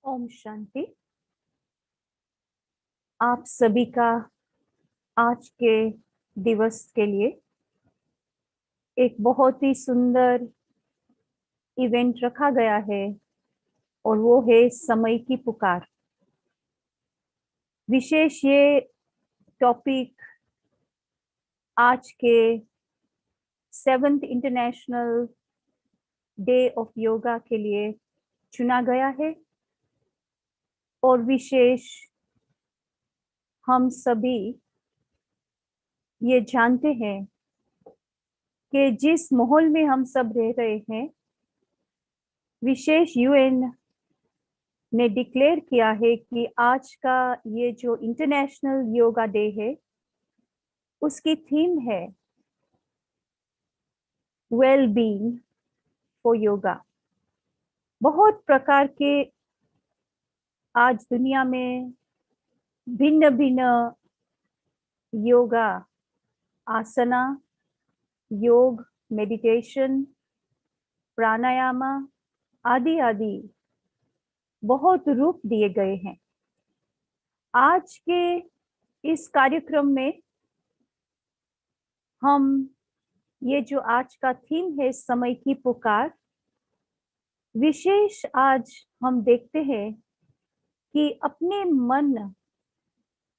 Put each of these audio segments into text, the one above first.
ओम शांति। आप सभी का आज के दिवस के लिए एक बहुत ही सुंदर इवेंट रखा गया है और वो है समय की पुकार। विशेष ये टॉपिक आज के 7th international day of yoga के लिए चुना गया है और विशेष हम सभी ये जानते हैं कि जिस माहौल में हम सब रह रहे हैं, विशेष यूएन ने डिक्लेयर किया है कि आज का ये जो इंटरनेशनल योगा डे है उसकी थीम है वेल बीइंग फॉर योगा। बहुत प्रकार के आज दुनिया में भिन्न भिन्न योगा आसना, योग, मेडिटेशन, प्राणायाम आदि आदि बहुत रूप दिए गए हैं। आज के इस कार्यक्रम में हम ये जो आज का थीम है समय की पुकार, विशेष आज हम देखते हैं कि अपने मन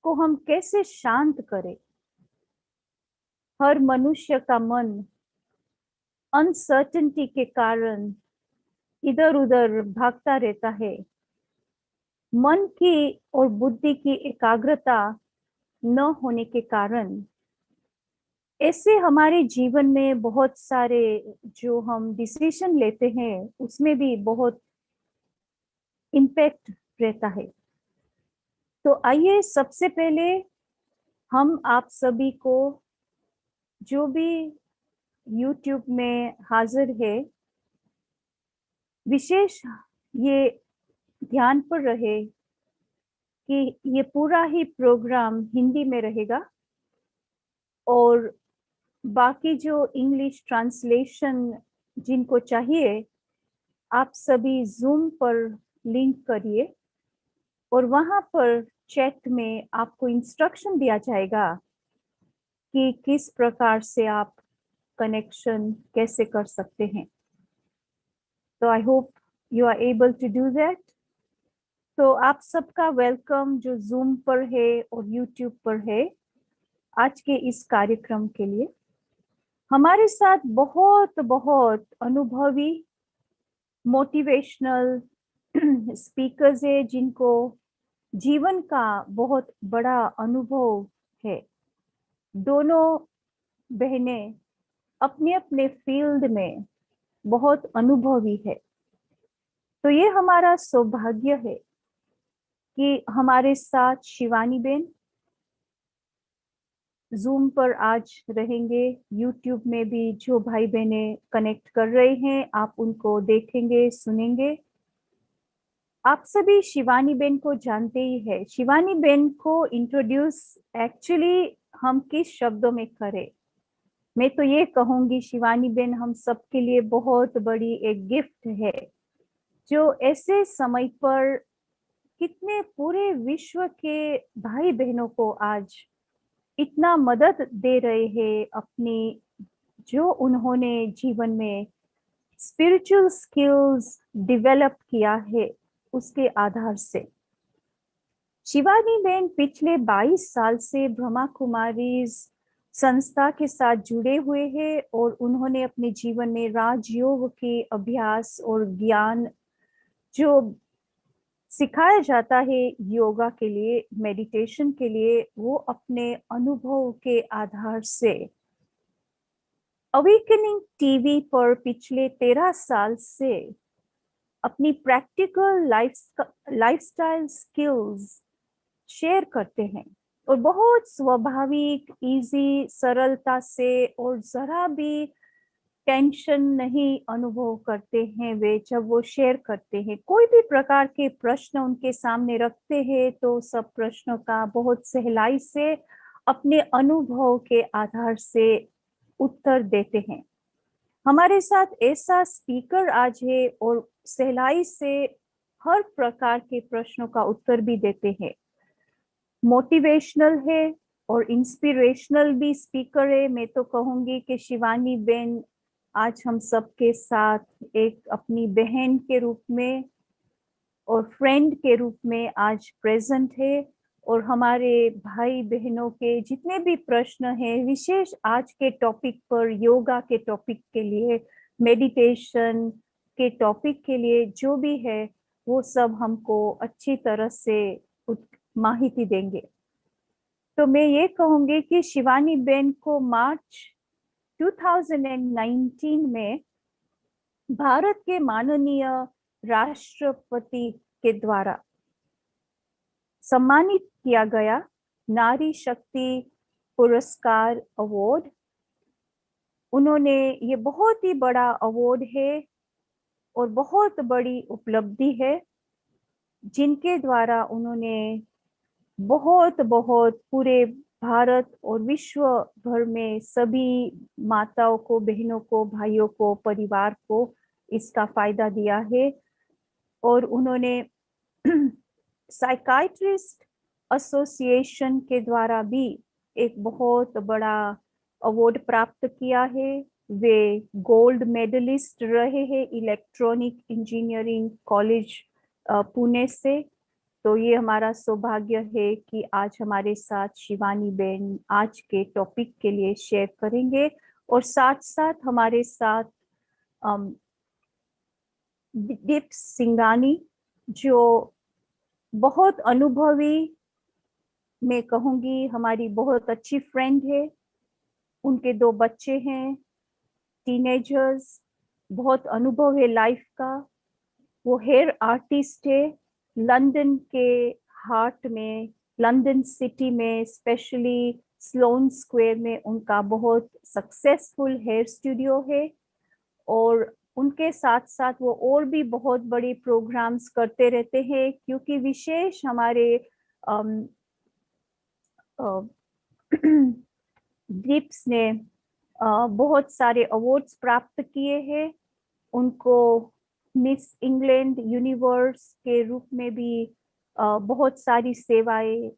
को हम कैसे शांत करें। हर मनुष्य का मन अनसर्टेनिटी के कारण इधर उधर भागता रहता है। मन की और बुद्धि की एकाग्रता न होने के कारण ऐसे हमारे जीवन में बहुत सारे जो हम डिसीजन लेते हैं उसमें भी बहुत इम्पैक्ट रहता है। तो आइए सबसे पहले हम आप सभी को जो भी YouTube में हाजिर है, विशेष ये ध्यान पर रहे कि ये पूरा ही प्रोग्राम हिंदी में रहेगा और बाकी जो इंग्लिश ट्रांसलेशन जिनको चाहिए आप सभी जूम पर लिंक करिए और वहां पर चैट में आपको इंस्ट्रक्शन दिया जाएगा कि किस प्रकार से आप कनेक्शन कैसे कर सकते हैं। तो I hope you are able to do that. तो आप सबका वेलकम जो जूम पर है और यूट्यूब पर है आज के इस कार्यक्रम के लिए। हमारे साथ बहुत बहुत अनुभवी मोटिवेशनल स्पीकर्स है जिनको जीवन का बहुत बड़ा अनुभव है। दोनों बहनें अपने अपने फील्ड में बहुत अनुभवी है। तो ये हमारा सौभाग्य है कि हमारे साथ शिवानी बेन जूम पर आज रहेंगे। यूट्यूब में भी जो भाई बहने कनेक्ट कर रहे हैं आप उनको देखेंगे, सुनेंगे। आप सभी शिवानी बेन को जानते ही है। शिवानी बेन को इंट्रोड्यूस एक्चुअली हम किस शब्दों में करें, मैं तो ये कहूंगी शिवानी बेन हम सबके लिए बहुत बड़ी एक गिफ्ट है जो ऐसे समय पर कितने पूरे विश्व के भाई बहनों को आज इतना मदद दे रहे हैं अपनी जो उन्होंने जीवन में स्पिरिचुअल स्किल्स डेवलप किया है उसके आधार से। शिवानी बेन पिछले 22 साल से ब्रह्मा कुमारीज संस्था के साथ जुड़े हुए हैं और उन्होंने अपने जीवन में राजयोग के अभ्यास और ज्ञान जो सिखाया जाता है योगा के लिए, मेडिटेशन के लिए, वो अपने अनुभव के आधार से अवेकनिंग टीवी पर पिछले 13 साल से अपनी प्रैक्टिकल लाइफस्टाइल स्किल्स शेयर करते हैं और बहुत स्वाभाविक, इजी, सरलता से और जरा भी टेंशन नहीं अनुभव करते हैं वे जब वो शेयर करते हैं। कोई भी प्रकार के प्रश्न उनके सामने रखते हैं तो सब प्रश्नों का बहुत सहलाई से अपने अनुभव के आधार से उत्तर देते हैं। हमारे साथ ऐसा स्पीकर आज है और सहलाई से हर प्रकार के प्रश्नों का उत्तर भी देते हैं। मोटिवेशनल है और इंस्पिरेशनल भी स्पीकर है। मैं तो कहूंगी कि शिवानी बेन आज हम सबके साथ एक अपनी बहन के रूप में और फ्रेंड के रूप में आज प्रेजेंट है। और हमारे भाई बहनों के जितने भी प्रश्न हैं, विशेष आज के टॉपिक पर, योगा के टॉपिक के लिए, मेडिटेशन के टॉपिक के लिए जो भी है, वो सब हमको अच्छी तरह से माहिती देंगे। तो मैं ये कहूंगी कि शिवानी बेन को मार्च 2019 में भारत के माननीय राष्ट्रपति के द्वारा सम्मानित किया गया नारी शक्ति पुरस्कार अवार्ड। उन्होंने, ये बहुत ही बड़ा अवार्ड है और बहुत बड़ी उपलब्धि है, जिनके द्वारा उन्होंने बहुत बहुत पूरे भारत और विश्व भर में सभी माताओं को, बहनों को, भाइयों को, परिवार को इसका फायदा दिया है। और उन्होंने साइकाइट्रिस्ट एसोसिएशन के द्वारा भी एक बहुत बड़ा अवार्ड प्राप्त किया है। वे गोल्ड मेडलिस्ट रहे हैं इलेक्ट्रॉनिक इंजीनियरिंग कॉलेज पुणे से। तो ये हमारा सौभाग्य है कि आज हमारे साथ शिवानी बेन आज के टॉपिक के लिए शेयर करेंगे। और साथ साथ हमारे साथ दीप सिंगानी, जो बहुत अनुभवी, मैं कहूंगी हमारी बहुत अच्छी फ्रेंड है। उनके 2 बच्चे हैं, टीनेजर्स, बहुत अनुभव है लाइफ का। वो हेयर आर्टिस्ट है लंदन के हार्ट में, लंदन सिटी में, स्पेशली स्लोन स्क्वायर में उनका बहुत सक्सेसफुल हेयर स्टूडियो है। और उनके साथ साथ वो और भी बहुत बड़ी प्रोग्राम्स करते रहते हैं, क्योंकि विशेष हमारे दीप्स ने बहुत सारे अवार्ड्स प्राप्त किए हैं। उनको मिस इंग्लैंड यूनिवर्स के रूप में भी बहुत सारी सेवाएं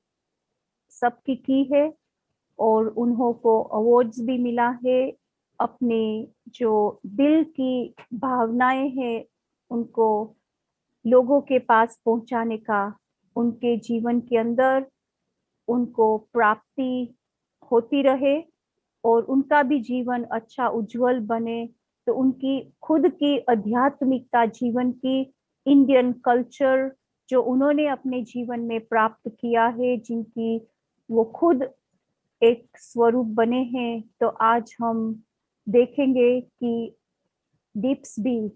सबकी की है। और उन्हों को अवार्ड्स भी मिला है। अपने जो दिल की भावनाएं हैं उनको लोगों के पास पहुंचाने का, उनके जीवन के अंदर उनको प्राप्ति होती रहे और उनका भी जीवन अच्छा उज्जवल बने। तो उनकी खुद की आध्यात्मिकता, जीवन की इंडियन कल्चर जो उन्होंने अपने जीवन में प्राप्त किया है, जिनकी वो खुद एक स्वरूप बने हैं, तो आज हम देखेंगे कि दीप्स भी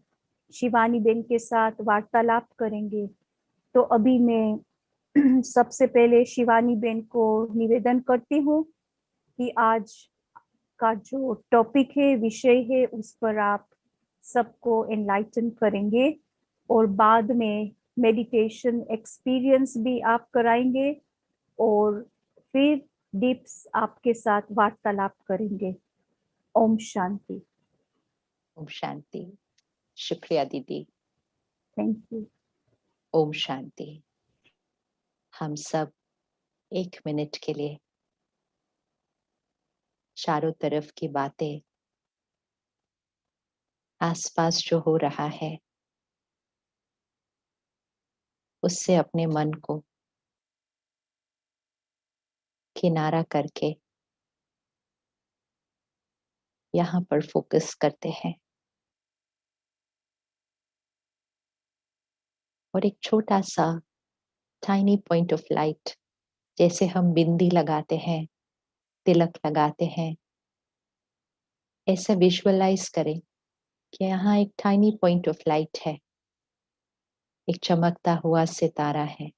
शिवानी बेन के साथ वार्तालाप करेंगे। तो अभी मैं सबसे पहले शिवानी बेन को निवेदन करती हूँ कि आज का जो टॉपिक है, विषय है, उस पर आप सबको एनलाइटन करेंगे और बाद में मेडिटेशन एक्सपीरियंस भी आप कराएंगे और फिर दीप्स आपके साथ वार्तालाप करेंगे। ओम शांति। ओम शांति। शुक्रिया दीदी। Thank you. ओम शांति। हम सब 1 मिनट के लिए चारों तरफ की बातें, आसपास जो हो रहा है, उससे अपने मन को किनारा करके यहाँ पर फोकस करते हैं। और एक छोटा सा टाइनी पॉइंट ऑफ लाइट, जैसे हम बिंदी लगाते हैं, तिलक लगाते हैं, ऐसा विजुअलाइज करें कि यहाँ एक टाइनी पॉइंट ऑफ लाइट है, एक चमकता हुआ सितारा है।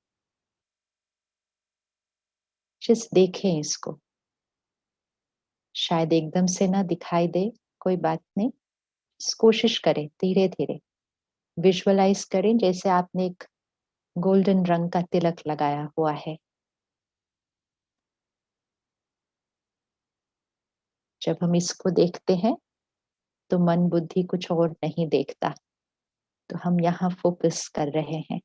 जस्ट देखें इसको। शायद एकदम से ना दिखाई दे, कोई बात नहीं, कोशिश करें, धीरे धीरे विजुअलाइज करें जैसे आपने एक गोल्डन रंग का तिलक लगाया हुआ है। जब हम इसको देखते हैं तो मन बुद्धि कुछ और नहीं देखता, तो हम यहाँ फोकस कर रहे हैं।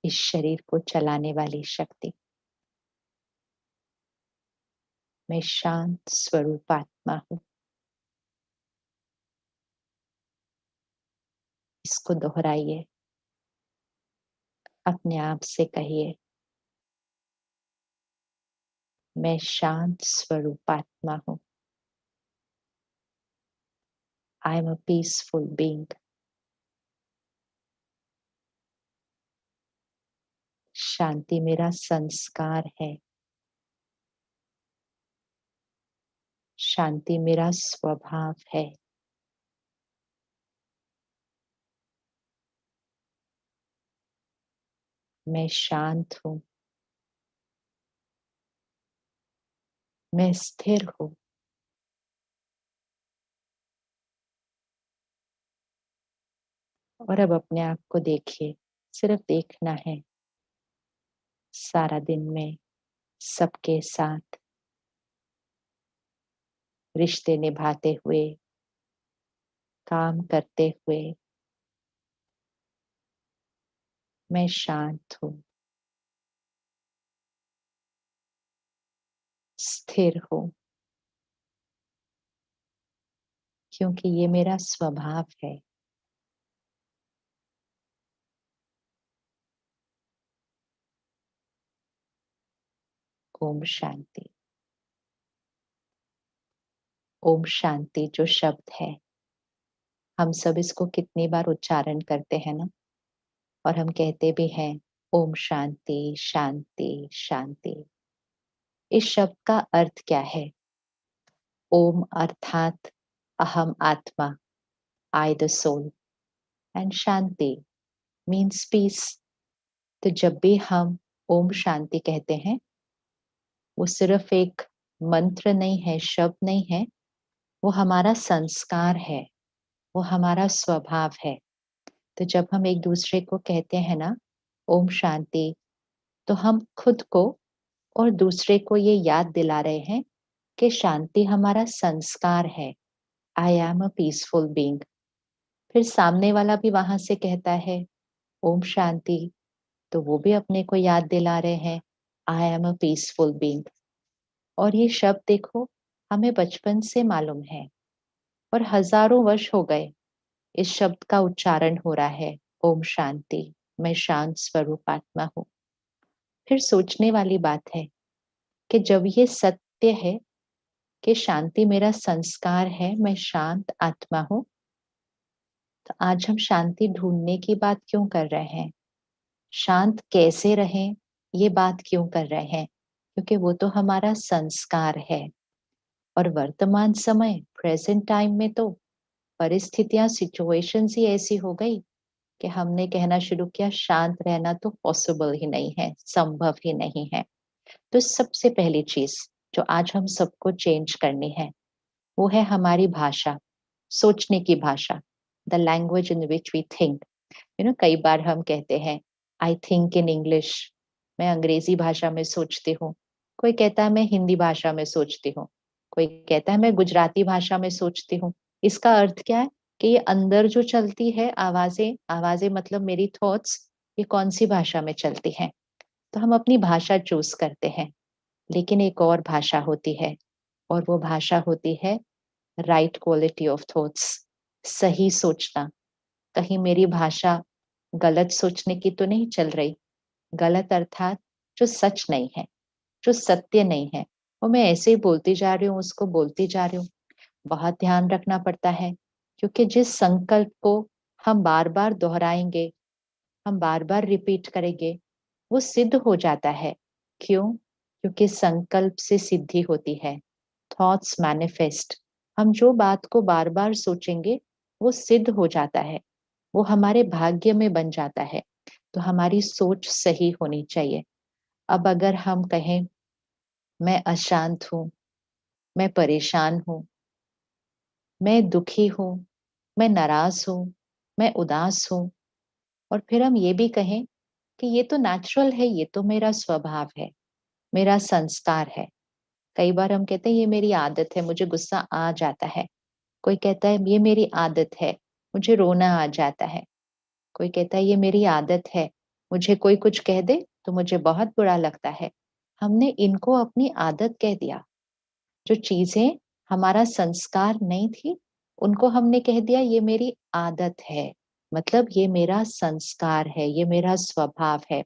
इस शरीर को चलाने वाली शक्ति। मैं शांत स्वरूप आत्मा हूँ। इसको दोहराइए, अपने आप से कहिए, मैं शांत स्वरूप आत्मा हूँ। I am a peaceful being. शांति मेरा संस्कार है। शांति मेरा स्वभाव है। मैं शांत हूँ। मैं स्थिर हूँ। और अब अपने आप को देखिए, सिर्फ देखना है। सारा दिन में सबके साथ रिश्ते निभाते हुए, काम करते हुए मैं शांत हूँ, स्थिर हूँ, क्योंकि ये मेरा स्वभाव है। ओम शांति। ओम शांति जो शब्द है, हम सब इसको कितनी बार उच्चारण करते हैं ना, और हम कहते भी हैं ओम शांति शांति शांति। इस शब्द का अर्थ क्या है? ओम अर्थात अहम आत्मा, आई द सोल, एंड शांति मीन्स पीस। तो जब भी हम ओम शांति कहते हैं, वो सिर्फ एक मंत्र नहीं है, शब्द नहीं है, वो हमारा संस्कार है, वो हमारा स्वभाव है। तो जब हम एक दूसरे को कहते हैं ना ओम शांति, तो हम खुद को और दूसरे को ये याद दिला रहे हैं कि शांति हमारा संस्कार है। आई एम अ पीसफुल बीइंग। फिर सामने वाला भी वहां से कहता है ओम शांति, तो वो भी अपने को याद दिला रहे हैं आई एम अ पीसफुल बीइंग। और ये शब्द देखो, हमें बचपन से मालूम है और हजारों वर्ष हो गए इस शब्द का उच्चारण हो रहा है, ओम शांति, मैं शांत स्वरूप आत्मा हूँ। फिर सोचने वाली बात है कि जब ये सत्य है कि शांति मेरा संस्कार है, मैं शांत आत्मा हूँ, तो आज हम शांति ढूंढने की बात क्यों कर रहे हैं? शांत कैसे रहें ये बात क्यों कर रहे हैं? क्योंकि वो तो हमारा संस्कार है। और वर्तमान समय, प्रेजेंट टाइम में तो परिस्थितियां, सिचुएशंस ही ऐसी हो गई कि हमने कहना शुरू किया शांत रहना तो पॉसिबल ही नहीं है, संभव ही नहीं है। तो सबसे पहली चीज जो आज हम सबको चेंज करनी है, वो है हमारी भाषा, सोचने की भाषा, the language in which we think. कई बार हम कहते हैं आई थिंक इन इंग्लिश, मैं अंग्रेजी भाषा में सोचती हूँ। कोई कहता है मैं हिंदी भाषा में सोचती हूँ। कोई कहता है मैं गुजराती भाषा में सोचती हूँ। इसका अर्थ क्या है कि ये अंदर जो चलती है आवाजें, आवाजें मतलब मेरी थॉट्स, ये कौन सी भाषा में चलती हैं। तो हम अपनी भाषा चूज करते हैं। लेकिन एक और भाषा होती है, और वो भाषा होती है राइट क्वालिटी ऑफ थॉट्स, सही सोचना। कहीं मेरी भाषा गलत सोचने की तो नहीं चल रही? गलत अर्थात जो सच नहीं है, जो सत्य नहीं है, वो मैं ऐसे ही बोलती जा रही हूँ, उसको बोलती जा रही हूँ। बहुत ध्यान रखना पड़ता है, क्योंकि जिस संकल्प को हम बार बार दोहराएंगे, हम बार बार रिपीट करेंगे, वो सिद्ध हो जाता है। क्यों? क्योंकि संकल्प से सिद्धि होती है। Thoughts manifest. हम जो बात को बार बार सोचेंगे वो सिद्ध हो जाता है, वो हमारे भाग्य में बन जाता है। तो हमारी सोच सही होनी चाहिए। अब अगर हम कहें मैं अशांत हूँ, मैं परेशान हूँ, मैं दुखी हूँ, मैं नाराज हूँ, मैं उदास हूँ, और फिर हम ये भी कहें कि ये तो नेचुरल है, ये तो मेरा स्वभाव है, मेरा संस्कार है। कई बार हम कहते हैं ये मेरी आदत है, मुझे गुस्सा आ जाता है। कोई कहता है ये मेरी आदत है, मुझे रोना आ जाता है। कोई कहता है ये मेरी आदत है, मुझे कोई कुछ कह दे तो मुझे बहुत बुरा लगता है। हमने इनको अपनी आदत कह दिया। जो चीजें हमारा संस्कार नहीं थी, उनको हमने कह दिया ये मेरी आदत है, मतलब ये मेरा संस्कार है, ये मेरा स्वभाव है।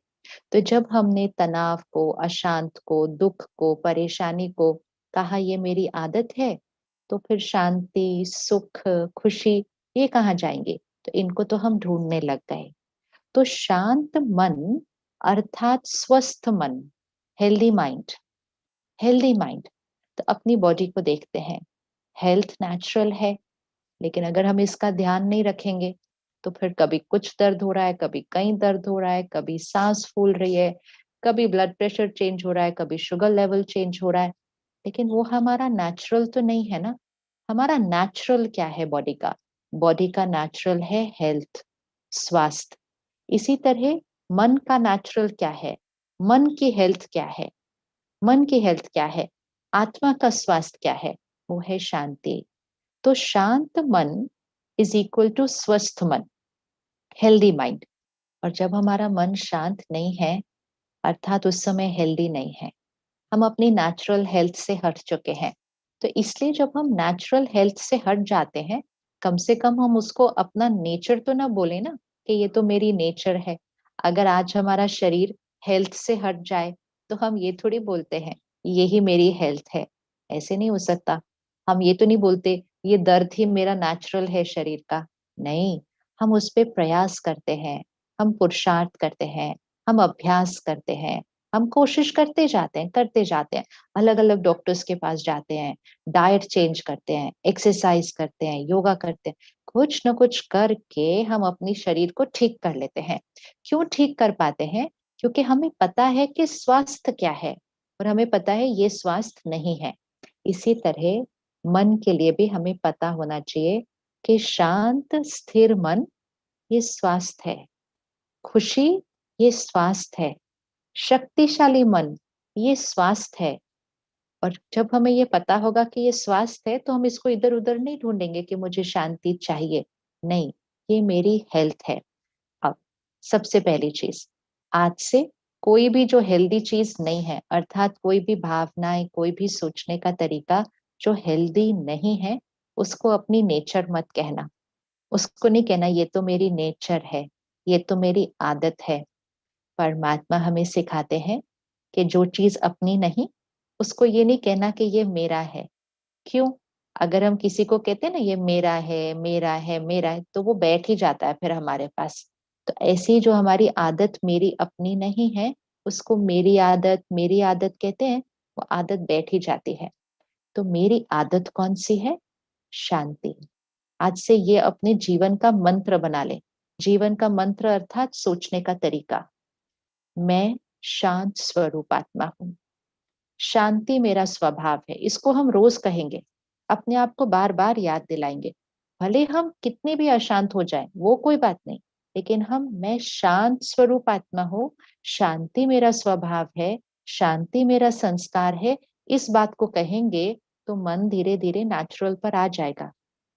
तो जब हमने तनाव को, अशांत को, दुख को, परेशानी को कहा ये मेरी आदत है, तो फिर शांति, सुख, खुशी ये कहाँ जाएंगे? तो इनको तो हम ढूंढने लग गए। तो शांत मन अर्थात स्वस्थ मन, हेल्दी माइंड, हेल्दी माइंड। तो अपनी बॉडी को देखते हैं, हेल्थ नेचुरल है, लेकिन अगर हम इसका ध्यान नहीं रखेंगे तो फिर कभी कुछ दर्द हो रहा है, कभी कहीं दर्द हो रहा है, कभी सांस फूल रही है, कभी ब्लड प्रेशर चेंज हो रहा है, कभी शुगर लेवल चेंज हो रहा है। लेकिन वो हमारा नेचुरल तो नहीं है ना। हमारा नेचुरल क्या है बॉडी का? बॉडी का नेचुरल है हेल्थ, स्वास्थ्य। इसी तरह मन का नेचुरल क्या है? मन की हेल्थ क्या है? मन की हेल्थ क्या है? आत्मा का स्वास्थ्य क्या है? वो है शांति। तो शांत मन इज इक्वल टू स्वस्थ मन, हेल्दी माइंड। और जब हमारा मन शांत नहीं है, अर्थात उस समय हेल्दी नहीं है, हम अपनी नेचुरल हेल्थ से हट चुके हैं। तो इसलिए जब हम नेचुरल हेल्थ से हट जाते हैं, कम से कम हम उसको अपना नेचर तो ना बोले ना कि ये तो मेरी नेचर है। अगर आज हमारा शरीर हेल्थ से हट जाए तो हम ये थोड़ी बोलते हैं यही मेरी हेल्थ है। ऐसे नहीं हो सकता। हम ये तो नहीं बोलते ये दर्द ही मेरा नेचुरल है शरीर का। नहीं, हम उस पे प्रयास करते हैं, हम पुरुषार्थ करते हैं, हम अभ्यास करते हैं, हम कोशिश करते जाते हैं। अलग अलग डॉक्टर्स के पास जाते हैं, डाइट चेंज करते हैं, एक्सरसाइज करते हैं, योगा करते हैं, कुछ न कुछ करके हम अपनी शरीर को ठीक कर लेते हैं। क्यों ठीक कर पाते हैं? क्योंकि हमें पता है कि स्वास्थ्य क्या है और हमें पता है ये स्वास्थ्य नहीं है। इसी तरह मन के लिए भी हमें पता होना चाहिए कि शांत स्थिर मन ये स्वास्थ्य है, खुशी ये स्वास्थ्य है, शक्तिशाली मन ये स्वास्थ्य है। और जब हमें ये पता होगा कि ये स्वास्थ्य है तो हम इसको इधर उधर नहीं ढूंढेंगे कि मुझे शांति चाहिए। नहीं, ये मेरी हेल्थ है। अब सबसे पहली चीज, आज से कोई भी जो हेल्दी चीज नहीं है, अर्थात कोई भी भावनाएं, कोई भी सोचने का तरीका जो हेल्दी नहीं है, उसको अपनी नेचर मत कहना। उसको नहीं कहना ये तो मेरी नेचर है, ये तो मेरी आदत है। परमात्मा हमें सिखाते हैं कि जो चीज अपनी नहीं, उसको ये नहीं कहना कि ये मेरा है। क्यों? अगर हम किसी को कहते हैं ना ये मेरा है, मेरा है, मेरा है, तो वो बैठ ही जाता है फिर हमारे पास। तो ऐसी जो हमारी आदत मेरी अपनी नहीं है, उसको मेरी आदत कहते हैं। वो आदत बैठ ही जाती है। तो मेरी आदत कौन सी है? शांति। आज से ये अपने जीवन का मंत्र बना ले। जीवन का मंत्र अर्थात सोचने का तरीका। मैं शांत स्वरूप आत्मा हूँ, शांति मेरा स्वभाव है। इसको हम रोज कहेंगे, अपने आप को बार बार याद दिलाएंगे। भले हम कितने भी अशांत हो जाएं, वो कोई बात नहीं, लेकिन हम मैं शांत स्वरूप आत्मा हूँ, शांति मेरा स्वभाव है, शांति मेरा संस्कार है। इस बात को कहेंगे तो मन धीरे धीरे नेचुरल पर आ जाएगा,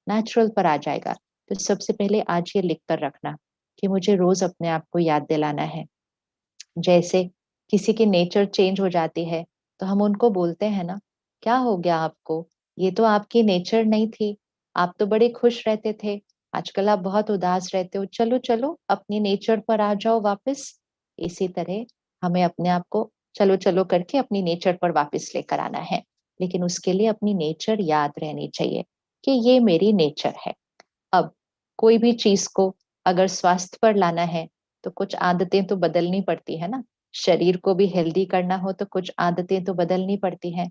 नेचुरल पर आ जाएगा। तो सबसे पहले आज ये लिख कर रखना कि मुझे रोज अपने आप को याद दिलाना है। जैसे किसी की नेचर चेंज हो जाती है तो हम उनको बोलते हैं ना, क्या हो गया आपको? ये तो आपकी नेचर नहीं थी, आप तो बड़े खुश रहते थे, आजकल आप बहुत उदास रहते हो, चलो चलो अपनी नेचर पर आ जाओ वापस। इसी तरह हमें अपने आप को चलो चलो करके अपनी नेचर पर वापस लेकर आना है। लेकिन उसके लिए अपनी नेचर याद रहनी चाहिए कि ये मेरी नेचर है। अब कोई भी चीज को अगर स्वास्थ्य पर लाना है तो कुछ आदतें तो बदलनी पड़ती है ना। शरीर को भी हेल्दी करना हो तो कुछ आदतें तो बदलनी पड़ती हैं।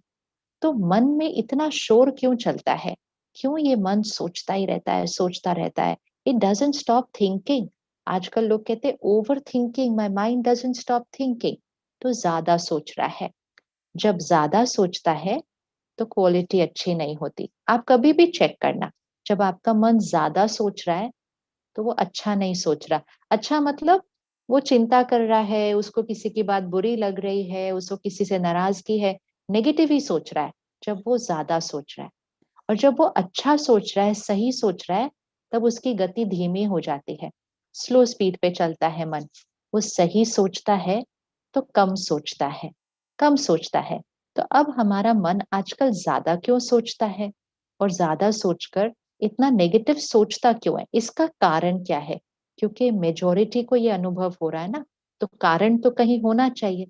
तो मन में इतना शोर क्यों चलता है? क्यों ये मन सोचता ही रहता है, सोचता रहता है? It doesn't stop thinking. आजकल लोग कहते हैं over thinking, my mind doesn't stop thinking. तो ज्यादा सोच रहा है। जब ज्यादा सोचता है तो क्वालिटी अच्छी नहीं होती। आप कभी भी चेक करना, जब आपका मन ज्यादा सोच रहा है तो वो अच्छा नहीं सोच रहा। अच्छा मतलब वो चिंता कर रहा है, उसको किसी की बात बुरी लग रही है, उसको किसी से नाराजगी है, नेगेटिव ही सोच रहा है जब वो ज्यादा सोच रहा है। और जब वो अच्छा सोच रहा है, सही सोच रहा है, तब उसकी गति धीमी हो जाती है, स्लो स्पीड पे चलता है मन। वो सही सोचता है तो कम सोचता है, कम सोचता है। तो अब हमारा मन आजकल ज्यादा क्यों सोचता है, और ज्यादा सोचकर इतना नेगेटिव सोचता क्यों है, इसका कारण क्या है? क्योंकि मेजोरिटी को ये अनुभव हो रहा है ना, तो कारण तो कहीं होना चाहिए।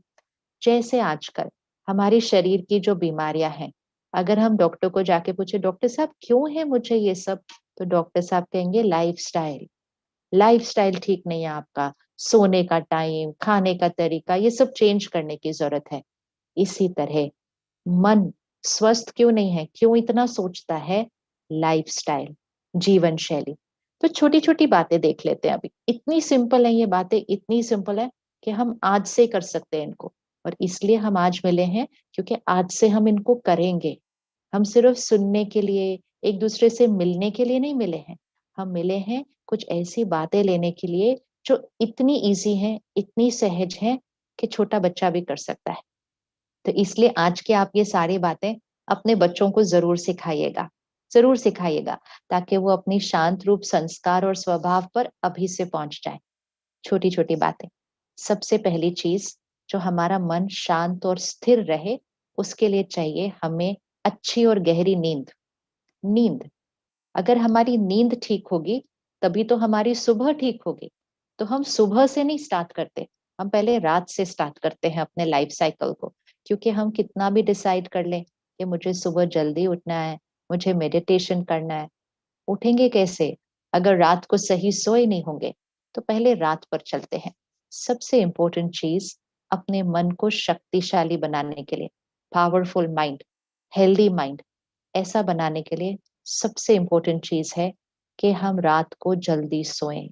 जैसे आजकल हमारी शरीर की जो बीमारियां हैं, अगर हम डॉक्टर को जाके पूछे डॉक्टर साहब क्यों है मुझे ये सब, तो डॉक्टर साहब कहेंगे लाइफस्टाइल, लाइफस्टाइल ठीक नहीं है आपका, सोने का टाइम, खाने का तरीका, ये सब चेंज करने की जरूरत है। इसी तरह मन स्वस्थ क्यों नहीं है, क्यों इतना सोचता है? लाइफस्टाइल, जीवन शैली। तो छोटी छोटी बातें देख लेते हैं अभी, इतनी सिंपल है ये बातें, इतनी सिंपल है कि हम आज से कर सकते हैं इनको। और इसलिए हम आज मिले हैं, क्योंकि आज से हम इनको करेंगे। हम सिर्फ सुनने के लिए, एक दूसरे से मिलने के लिए नहीं मिले हैं, हम मिले हैं कुछ ऐसी बातें लेने के लिए जो इतनी इजी हैं, इतनी सहज हैं कि छोटा बच्चा भी कर सकता है। तो इसलिए आज के आप ये सारी बातें अपने बच्चों को जरूर सिखाइएगा, जरूर सिखाइएगा, ताकि वो अपनी शांत रूप संस्कार और स्वभाव पर अभी से पहुंच जाए। छोटी छोटी बातें। सबसे पहली चीज, जो हमारा मन शांत और स्थिर रहे, उसके लिए चाहिए हमें अच्छी और गहरी नींद। नींद, अगर हमारी नींद ठीक होगी तभी तो हमारी सुबह ठीक होगी। तो हम सुबह से नहीं स्टार्ट करते, हम पहले रात से स्टार्ट करते हैं अपने लाइफ साइकिल को। क्योंकि हम कितना भी डिसाइड कर लें कि मुझे सुबह जल्दी उठना है, मुझे मेडिटेशन करना है, उठेंगे कैसे अगर रात को सही सोए नहीं होंगे? तो पहले रात पर चलते हैं। सबसे इंपॉर्टेंट चीज, अपने मन को शक्तिशाली बनाने के लिए, पावरफुल माइंड, हेल्दी माइंड, ऐसा बनाने के लिए सबसे इंपॉर्टेंट चीज है कि हम रात को जल्दी सोएं,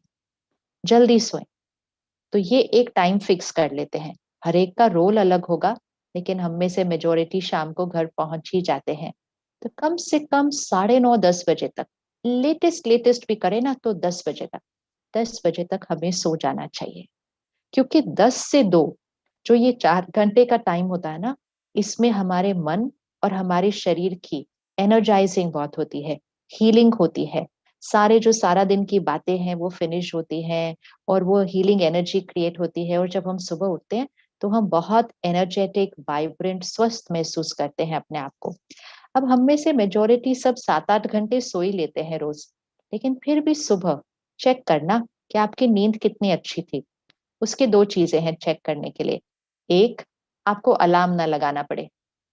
जल्दी सोएं। तो ये एक टाइम फिक्स कर लेते हैं। हर एक का रोल अलग होगा, लेकिन हम में से मेजोरिटी शाम को घर पहुंच ही जाते हैं। तो कम से कम 9:30-10 बजे तक, लेटेस्ट लेटेस्ट भी करें ना तो 10 बजे तक, 10 बजे तक हमें सो जाना चाहिए। क्योंकि 10 से 2, जो ये 4 घंटे का टाइम होता है ना, इसमें हमारे मन और हमारे शरीर की एनर्जाइजिंग बहुत होती है, हीलिंग होती है। सारे जो सारा दिन की बातें हैं वो फिनिश होती हैं, और वो हीलिंग एनर्जी क्रिएट होती है। और जब हम सुबह उठते हैं तो हम बहुत एनर्जेटिक, वाइब्रेंट, स्वस्थ महसूस करते हैं अपने आप को। अब हम में से मेजोरिटी सब 7-8 घंटे सो ही लेते हैं रोज, लेकिन फिर भी सुबह चेक करना कि आपकी नींद कितनी अच्छी थी। उसके दो चीजें हैं चेक करने के लिए। एक, आपको अलार्म ना लगाना पड़े,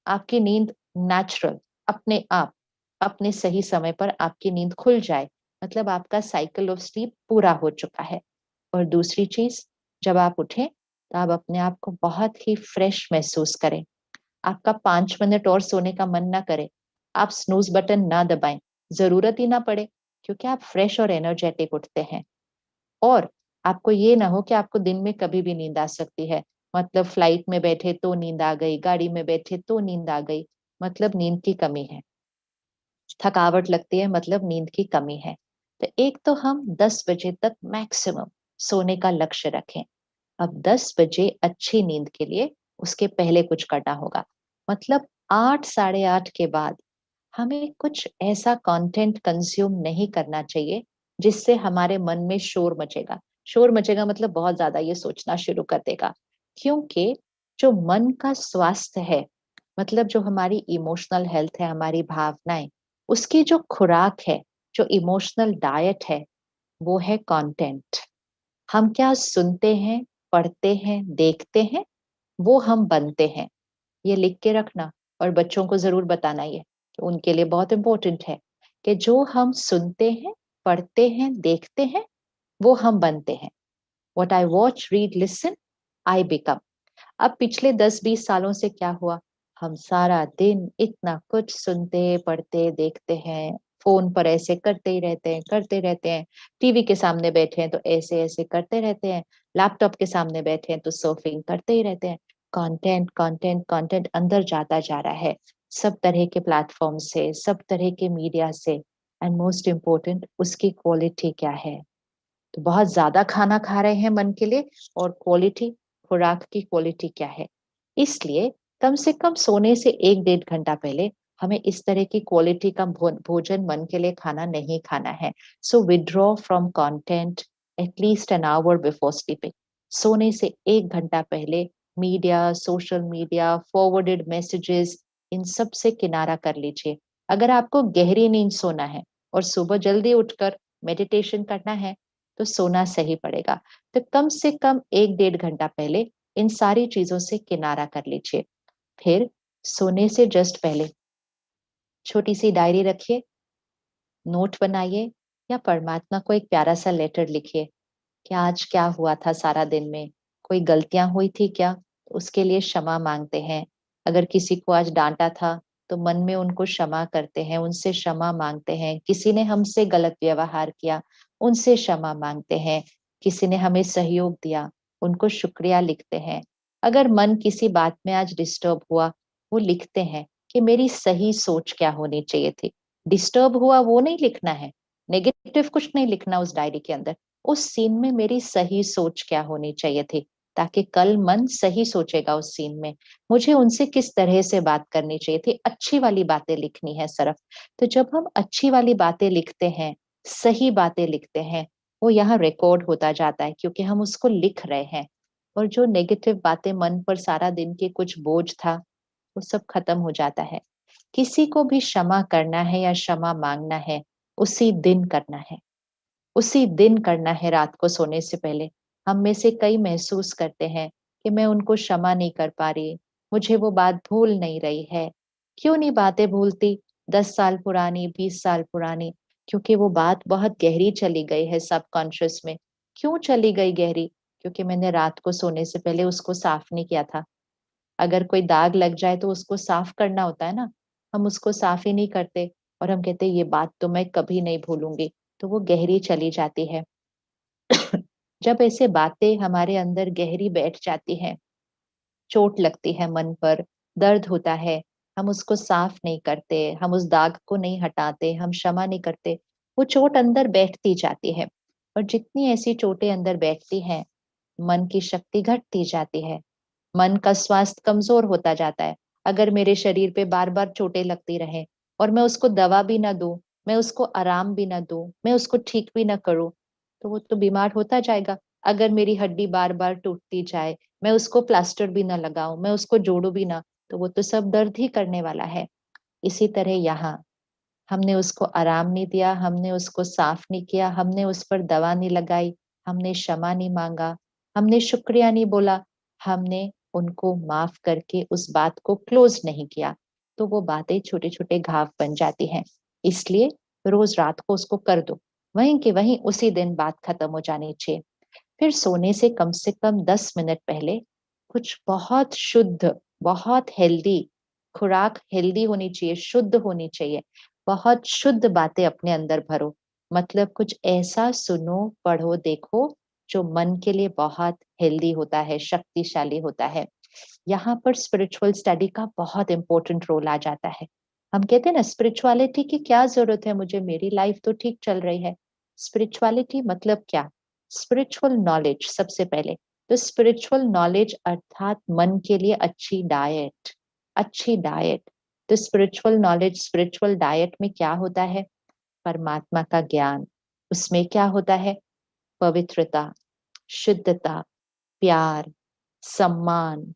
आपकी नींद नेचुरल, अपने आप, अपने सही समय पर आपकी नींद खुल जाए, मतलब आपका साइकिल ऑफ स्लीप पूरा हो चुका है। और दूसरी चीज, जब आप उठें तो आप अपने आप को बहुत ही फ्रेश महसूस करें। आपका 5 मिनट और सोने का मन ना करे, आप स्नूज बटन ना दबाएं, जरूरत ही ना पड़े, क्योंकि आप फ्रेश और एनर्जेटिक उठते हैं। और आपको ये ना हो कि आपको दिन में कभी भी नींद आ सकती है, मतलब फ्लाइट में बैठे तो नींद आ गई, गाड़ी में बैठे तो नींद आ गई, मतलब नींद की कमी है। थकावट लगती है, मतलब नींद की कमी है। तो एक तो हम 10 बजे तक मैक्सिमम सोने का लक्ष्य रखें। अब 10 बजे अच्छी नींद के लिए उसके पहले कुछ करना होगा, मतलब 8, 8:30 के बाद हमें कुछ ऐसा कंटेंट कंज्यूम नहीं करना चाहिए जिससे हमारे मन में शोर मचेगा। शोर मचेगा मतलब बहुत ज्यादा ये सोचना शुरू कर देगा। क्योंकि जो मन का स्वास्थ्य है, मतलब जो हमारी इमोशनल हेल्थ है, हमारी भावनाएं, उसकी जो खुराक है, जो इमोशनल डाइट है, वो है कंटेंट। हम क्या सुनते हैं, पढ़ते हैं, देखते हैं, वो हम बनते हैं। ये लिख के रखना, और बच्चों को जरूर बताना ये, तो उनके लिए बहुत इंपॉर्टेंट है कि जो हम सुनते हैं, पढ़ते हैं, देखते हैं, वो हम बनते हैं। What I watch, read, listen, I become। अब पिछले 10-20 सालों से क्या हुआ, हम सारा दिन इतना कुछ सुनते, पढ़ते, देखते हैं, फोन पर ऐसे करते ही रहते हैं, करते रहते हैं, टीवी के सामने बैठे हैं तो ऐसे ऐसे करते रहते हैं, लैपटॉप के सामने बैठे हैं तो सर्फिंग करते ही रहते हैं। कंटेंट कंटेंट कंटेंट अंदर जाता जा रहा है, सब तरह के प्लेटफॉर्म से, सब तरह के मीडिया से। एंड मोस्ट इम्पोर्टेंट, उसकी क्वालिटी क्या है? तो बहुत ज्यादा खाना खा रहे हैं मन के लिए, और क्वालिटी, खुराक की क्वालिटी क्या है? इसलिए कम से कम सोने से 1-1.5 घंटा पहले हमें इस तरह की क्वालिटी का भोजन मन के लिए खाना नहीं खाना है। So withdraw from content atleast an hour before sleeping. सोने से 1 घंटा पहले media, social media, forwarded messages, इन सब से किनारा कर लीजिए। अगर आपको गहरी नींद सोना है और सुबह जल्दी उठकर मेडिटेशन करना है तो सोना सही पड़ेगा। तो कम से कम 1 डेढ़ घंटा पहले इन सारी चीजों से किनारा कर लीजिए। फिर सोने से जस्ट पहले छोटी सी डायरी रखिए, नोट बनाइए या परमात्मा को एक प्यारा सा लेटर लिखिए कि आज क्या हुआ था सारा दिन में, कोई गलतियां हुई थी क्या, तो उसके लिए क्षमा मांगते हैं। अगर किसी को आज डांटा था तो मन में उनको क्षमा करते हैं, उनसे क्षमा मांगते हैं। किसी ने हमसे गलत व्यवहार किया, उनसे क्षमा मांगते हैं। किसी ने हमें सहयोग दिया, उनको शुक्रिया लिखते हैं। अगर मन किसी बात में आज डिस्टर्ब हुआ, वो लिखते हैं कि मेरी सही सोच क्या होनी चाहिए थी। डिस्टर्ब हुआ वो नहीं लिखना है, नेगेटिव कुछ नहीं लिखना उस डायरी के अंदर, उस सीन में मेरी सही सोच क्या होनी चाहिए थी, ताकि कल मन सही सोचेगा उस सीन में। मुझे उनसे किस तरह से बात करनी चाहिए थी, अच्छी वाली बातें लिखनी है सिर्फ। तो जब हम अच्छी वाली बातें लिखते हैं, सही बातें लिखते हैं, वो यहाँ रिकॉर्ड होता जाता है क्योंकि हम उसको लिख रहे हैं। और जो नेगेटिव बातें मन पर सारा दिन के कुछ बोझ था, वो सब खत्म हो जाता है। किसी को भी क्षमा करना है या क्षमा मांगना है, उसी दिन करना है, उसी दिन करना है रात को सोने से पहले। हम में से कई महसूस करते हैं कि मैं उनको क्षमा नहीं कर पा रही, मुझे वो बात भूल नहीं रही है। क्यों नहीं बातें भूलती? 10 साल पुरानी, 20 साल पुरानी, क्योंकि वो बात बहुत गहरी चली गई है सबकॉन्शियस में। क्यों चली गई गहरी? क्योंकि मैंने रात को सोने से पहले उसको साफ नहीं किया था। अगर कोई दाग लग जाए तो उसको साफ करना होता है ना, हम उसको साफ ही नहीं करते और हम कहते हैं ये बात तो मैं कभी नहीं भूलूंगी, तो वो गहरी चली जाती है। जब ऐसे बातें हमारे अंदर गहरी बैठ जाती हैं, चोट लगती है मन पर, दर्द होता है, हम उसको साफ नहीं करते, हम उस दाग को नहीं हटाते, हम क्षमा नहीं करते, वो चोट अंदर बैठती जाती है। और जितनी ऐसी चोटें अंदर बैठती हैं, मन की शक्ति घटती जाती है, मन का स्वास्थ्य कमजोर होता जाता है। अगर मेरे शरीर पे बार बार चोटें लगती रहे और मैं उसको दवा भी ना दूं, मैं उसको आराम भी ना दूं, मैं उसको ठीक भी ना करूं, तो वो तो बीमार होता जाएगा। अगर मेरी हड्डी बार बार टूटती जाए, मैं उसको प्लास्टर भी ना लगाऊं, मैं उसको जोड़ू भी ना, तो वो तो सब दर्द ही करने वाला है। इसी तरह यहाँ हमने उसको आराम नहीं दिया, हमने उसको साफ नहीं किया, हमने उस पर दवा नहीं लगाई, हमने क्षमा नहीं मांगा, हमने शुक्रिया नहीं बोला, हमने उनको माफ करके उस बात को क्लोज नहीं किया, तो वो बातें छोटे छोटे घाव बन जाती हैं। इसलिए रोज रात को उसको कर दो, वहीं के वहीं उसी दिन बात खत्म हो जानी चाहिए। फिर सोने से कम 10 मिनट पहले कुछ बहुत शुद्ध, बहुत हेल्दी खुराक, हेल्दी होनी चाहिए, शुद्ध होनी चाहिए, बहुत शुद्ध बातें अपने अंदर भरो। मतलब कुछ ऐसा सुनो, पढ़ो, देखो जो मन के लिए बहुत हेल्दी होता है, शक्तिशाली होता है। यहाँ पर स्पिरिचुअल स्टडी का बहुत इंपॉर्टेंट रोल आ जाता है। हम कहते हैं ना स्पिरिचुअलिटी की क्या जरूरत है मुझे, मेरी लाइफ तो ठीक चल रही है। स्पिरिचुअलिटी मतलब क्या? स्पिरिचुअल नॉलेज सबसे पहले। तो स्पिरिचुअल नॉलेज अर्थात मन के लिए अच्छी डाइट, अच्छी डाइट। तो स्पिरिचुअल नॉलेज, स्पिरिचुअल डाइट में क्या होता है? परमात्मा का ज्ञान। उसमें क्या होता है? पवित्रता, शुद्धता, प्यार, सम्मान,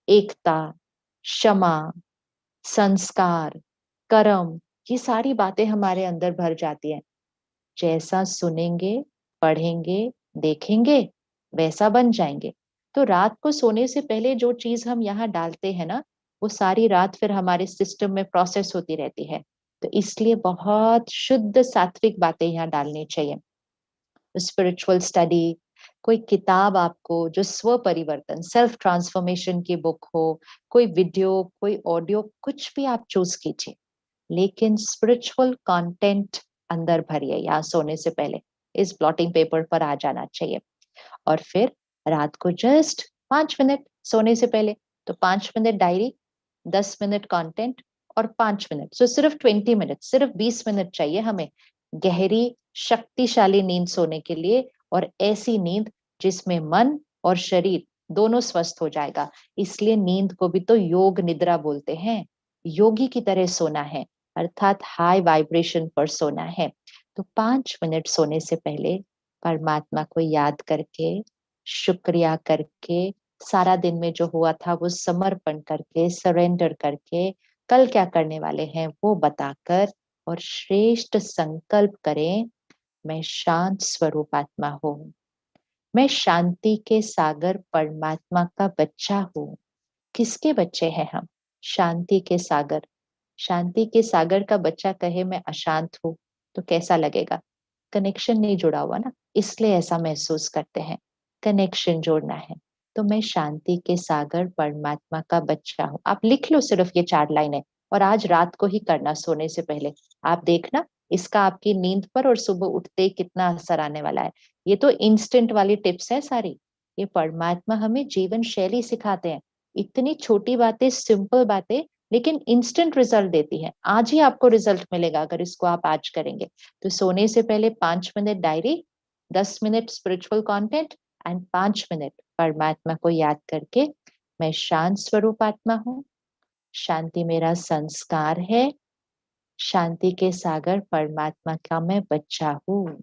एकता, क्षमा, संस्कार, कर्म, ये सारी बातें हमारे अंदर भर जाती हैं। जैसा सुनेंगे, पढ़ेंगे, देखेंगे, वैसा बन जाएंगे। तो रात को सोने से पहले जो चीज हम यहाँ डालते हैं ना, वो सारी रात फिर हमारे सिस्टम में प्रोसेस होती रहती है। तो इसलिए बहुत शुद्ध सात्विक बातें यहाँ डालनी चाहिए। स्पिरिचुअल स्टडी, कोई किताब आपको जो स्व परिवर्तन, सेल्फ ट्रांसफॉर्मेशन की बुक हो, कोई वीडियो, कोई ऑडियो, कुछ भी आप चूज कीजिए, लेकिन स्पिरिचुअल कंटेंट अंदर भरिए या सोने से पहले, इस ब्लॉटिंग पेपर पर आ जाना चाहिए। और फिर रात को जस्ट 5 मिनट सोने से पहले, तो 5 मिनट डायरी, 10 मिनट कंटेंट और 5 मिनट, सो सिर्फ 20 मिनट, सिर्फ 20 मिनट चाहिए हमें गहरी शक्तिशाली नींद सोने के लिए। और ऐसी नींद जिसमें मन और शरीर दोनों स्वस्थ हो जाएगा। इसलिए नींद को भी तो योग निद्रा बोलते हैं। योगी की तरह सोना है, अर्थात हाई वाइब्रेशन पर सोना है। तो 5 मिनट सोने से पहले परमात्मा को याद करके, शुक्रिया करके, सारा दिन में जो हुआ था वो समर्पण करके, सरेंडर करके, कल क्या करने वाले हैं वो बताकर, और श्रेष्ठ संकल्प करें, मैं शांत स्वरूप आत्मा हूँ, मैं शांति के सागर परमात्मा का बच्चा हूँ। किसके बच्चे हैं हम? शांति के सागर। शांति के सागर का बच्चा कहे मैं अशांत हूँ तो कैसा लगेगा? कनेक्शन नहीं जुड़ा हुआ ना, इसलिए ऐसा महसूस करते हैं। कनेक्शन जोड़ना है। तो मैं शांति के सागर परमात्मा का बच्चा हूँ। आप लिख लो सिर्फ ये 4 लाइनें, और आज रात को ही करना सोने से पहले। आप देखना इसका आपकी नींद पर और सुबह उठते ही कितना असर आने वाला है। ये तो इंस्टेंट वाली टिप्स है सारी। ये परमात्मा हमें जीवन शैली सिखाते हैं। इतनी छोटी बातें, सिंपल बातें, लेकिन इंस्टेंट रिजल्ट देती है। आज ही आपको रिजल्ट मिलेगा अगर इसको आप आज करेंगे। तो सोने से पहले 5 minute diary, 10 minute spiritual content, and 5 minute परमात्मा को याद करके, मैं शांत स्वरूप आत्मा हूँ, शांति मेरा संस्कार है, शांति के सागर परमात्मा का मैं बच्चा हूँ।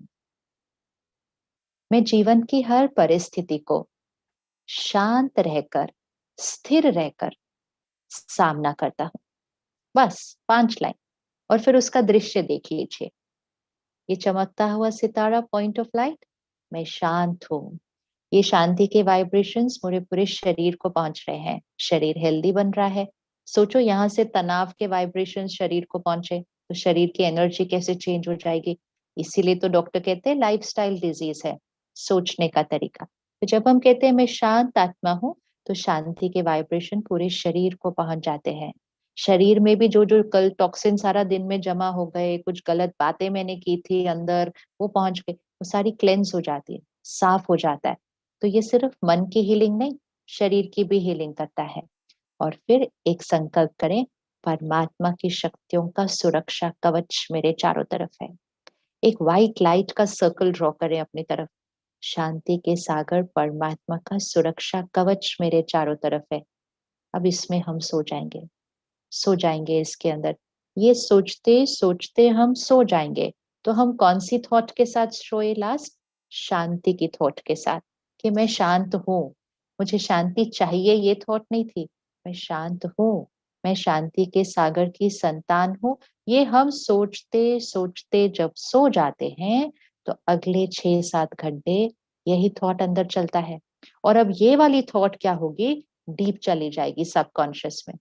मैं जीवन की हर परिस्थिति को शांत रहकर, स्थिर रहकर सामना करता हूँ। बस 5 लाइन। और फिर उसका दृश्य देख लीजिए। ये चमकता हुआ सितारा, पॉइंट ऑफ लाइट, मैं शांत हूँ। ये शांति के वाइब्रेशंस मेरे पूरे शरीर को पहुंच रहे हैं। शरीर हेल्दी बन रहा है। सोचो यहाँ से तनाव के वाइब्रेशंस शरीर को पहुंचे तो शरीर की एनर्जी कैसे चेंज हो जाएगी। इसीलिए तो डॉक्टर कहते हैं लाइफस्टाइल डिजीज है, सोचने का तरीका। तो जब हम कहते हैं मैं शांत आत्मा हूँ, तो शांति के वाइब्रेशन पूरे शरीर को पहुंच जाते हैं। शरीर में भी जो जो कल टॉक्सिन सारा दिन में जमा हो गए, कुछ गलत बातें मैंने की थी अंदर, वो पहुंच गए, वो सारी क्लेंस हो जाती है, साफ हो जाता है। तो ये सिर्फ मन की हीलिंग नहीं, शरीर की भी हीलिंग करता है। और फिर एक संकल्प करें, परमात्मा की शक्तियों का सुरक्षा कवच मेरे चारों तरफ है। एक व्हाइट लाइट का सर्कल ड्रॉ करें अपनी तरफ। शांति के सागर परमात्मा का सुरक्षा कवच मेरे चारों तरफ है। अब इसमें हम सो जाएंगे, सो जाएंगे इसके अंदर। ये सोचते सोचते हम सो जाएंगे। तो हम कौन सी थॉट के साथ सोए लास्ट? शांति की थॉट के साथ, कि मैं शांत हूँ, मुझे शांति चाहिए, ये थॉट नहीं थी। मैं शांत हूँ, मैं शांति के सागर की संतान हूँ। ये हम सोचते सोचते जब सो जाते हैं तो अगले 6-7 घंटे यही थॉट अंदर चलता है। और अब ये वाली थॉट क्या होगी? डीप चली जाएगी सबकॉन्शियस में।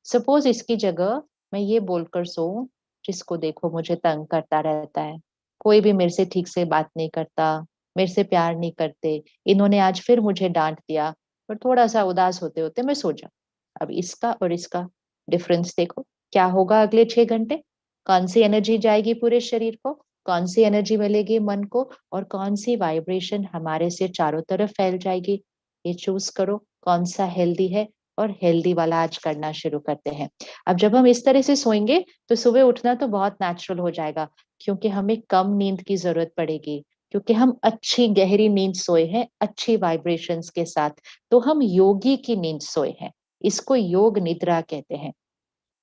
सपोज इसकी जगह मैं ये बोलकर सोऊं, जिसको देखो मुझे तंग करता रहता है, कोई भी मेरे से ठीक से बात नहीं करता, मेरे से प्यार नहीं करते, इन्होंने आज फिर मुझे डांट दिया, और थोड़ा सा उदास होते होते मैं सो जाऊं। अब इसका और इसका डिफरेंस देखो, क्या होगा अगले 6 घंटे? कौन सी एनर्जी जाएगी पूरे शरीर को, कौन सी एनर्जी मिलेगी मन को, और कौन सी वाइब्रेशन हमारे से चारों तरफ फैल जाएगी। ये चूज करो कौन सा हेल्दी है, और हेल्दी वाला आज करना शुरू करते हैं। अब जब हम इस तरह से सोएंगे तो सुबह उठना तो बहुत नेचुरल हो जाएगा, क्योंकि हमें कम नींद की जरूरत पड़ेगी, क्योंकि हम अच्छी गहरी नींद सोए हैं अच्छी वाइब्रेशंस के साथ। तो हम योगी की नींद सोए हैं, इसको योग निद्रा कहते हैं।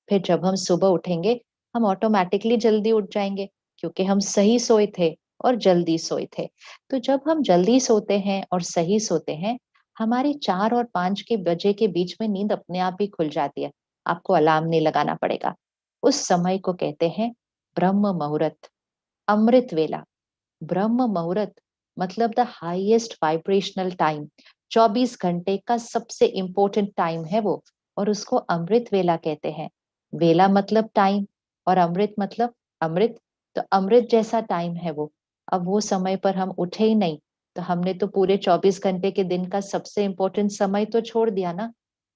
फिर जब हम सुबह उठेंगे हम ऑटोमेटिकली जल्दी उठ जाएंगे, क्योंकि हम सही सोए थे और जल्दी सोए थे। तो जब हम जल्दी सोते हैं और सही सोते हैं, हमारी 4 और 5 के बजे के बीच में नींद अपने आप ही खुल जाती है। आपको अलार्म नहीं लगाना पड़ेगा। उस समय को कहते हैं ब्रह्म मुहूर्त, अमृत वेला। ब्रह्म मुहूर्त मतलब द हाईएस्ट वाइब्रेशनल टाइम। 24 घंटे का सबसे इंपॉर्टेंट टाइम है वो, और उसको अमृत वेला कहते हैं। वेला मतलब टाइम, और अमृत मतलब अमृत। तो अमृत जैसा टाइम है वो। अब वो समय पर हम उठे ही नहीं, तो हमने तो पूरे 24 घंटे के दिन का सबसे इंपॉर्टेंट समय तो छोड़ दिया ना।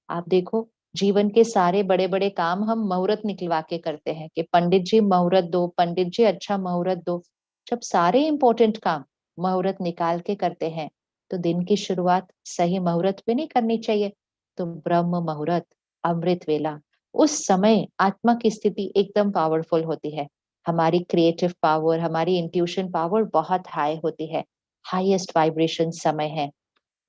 आप देखो, जीवन के सारे बड़े बड़े काम हम मुहूर्त निकलवा के करते हैं, कि पंडित जी मुहूर्त दो, पंडित जी अच्छा मुहूर्त दो। जब सारे इंपॉर्टेंट काम मुहूर्त निकाल के करते हैं, तो दिन की शुरुआत सही मुहूर्त पे नहीं करनी चाहिए। तो ब्रह्म मुहूर्त, अमृत वेला, उस समय आत्मा की स्थिति एकदम पावरफुल होती है। हमारी क्रिएटिव पावर, हमारी इंट्यूशन पावर बहुत हाई होती है। हाईएस्ट वाइब्रेशन समय है।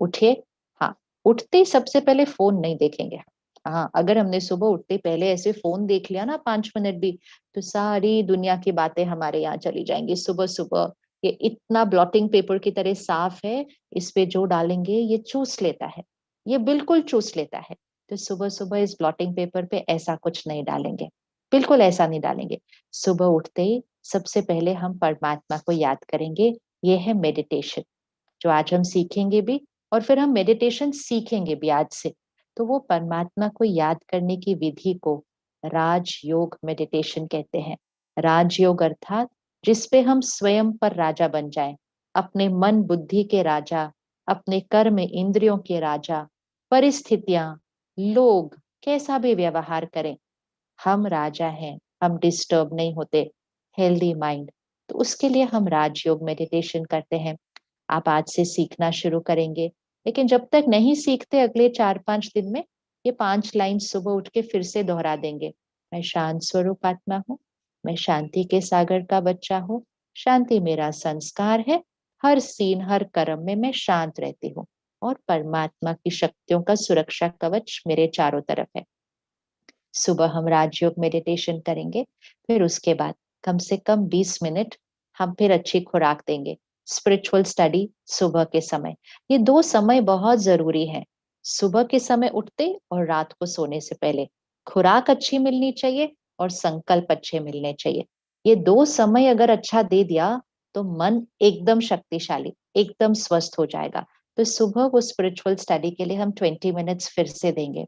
उठिए। हाँ, उठते ही सबसे पहले फोन नहीं देखेंगे। हाँ, अगर हमने सुबह उठते ही पहले ऐसे फोन देख लिया ना 5 मिनट भी, तो सारी दुनिया की बातें हमारे यहाँ चली जाएंगी सुबह सुबह। ये इतना ब्लॉटिंग पेपर की तरह साफ है, इस पे जो डालेंगे ये चूस लेता है, ये बिल्कुल चूस लेता है। तो सुबह सुबह इस ब्लॉटिंग पेपर पे ऐसा कुछ नहीं डालेंगे, बिल्कुल ऐसा नहीं डालेंगे। सुबह उठते ही सबसे पहले हम परमात्मा को याद करेंगे। ये है मेडिटेशन, जो आज हम सीखेंगे भी, और फिर हम मेडिटेशन सीखेंगे भी आज से। तो वो परमात्मा को याद करने की विधि को राजयोग मेडिटेशन कहते हैं। राजयोग अर्थात जिसपे हम स्वयं पर राजा बन जाएं, अपने मन बुद्धि के राजा, अपने कर्म इंद्रियों के राजा। परिस्थितियां, लोग कैसा भी व्यवहार करें, हम राजा हैं, हम डिस्टर्ब नहीं होते, हेल्दी माइंड। तो उसके लिए हम राजयोग मेडिटेशन करते हैं। आप आज से सीखना शुरू करेंगे, लेकिन जब तक नहीं सीखते अगले 4-5 दिन में ये 5 लाइन सुबह उठ के फिर से दोहरा देंगे। मैं शांत स्वरूप आत्मा हूँ, मैं शांति के सागर का बच्चा हूँ, शांति मेरा संस्कार है, हर सीन हर कर्म में मैं शांत रहती हूँ, और परमात्मा की शक्तियों का सुरक्षा कवच मेरे चारों तरफ है। सुबह हम राजयोग मेडिटेशन करेंगे, फिर उसके बाद कम से कम 20 मिनट हम फिर अच्छी खुराक देंगे। स्पिरिचुअल स्टडी सुबह के समय, ये 2 समय बहुत जरूरी है। सुबह के समय उठते और रात को सोने से पहले खुराक अच्छी मिलनी चाहिए और संकल्प अच्छे मिलने चाहिए। ये 2 समय अगर अच्छा दे दिया तो मन एकदम शक्तिशाली, एकदम स्वस्थ हो जाएगा। तो सुबह वो स्पिरिचुअल स्टडी के लिए हम 20 मिनट्स फिर से देंगे।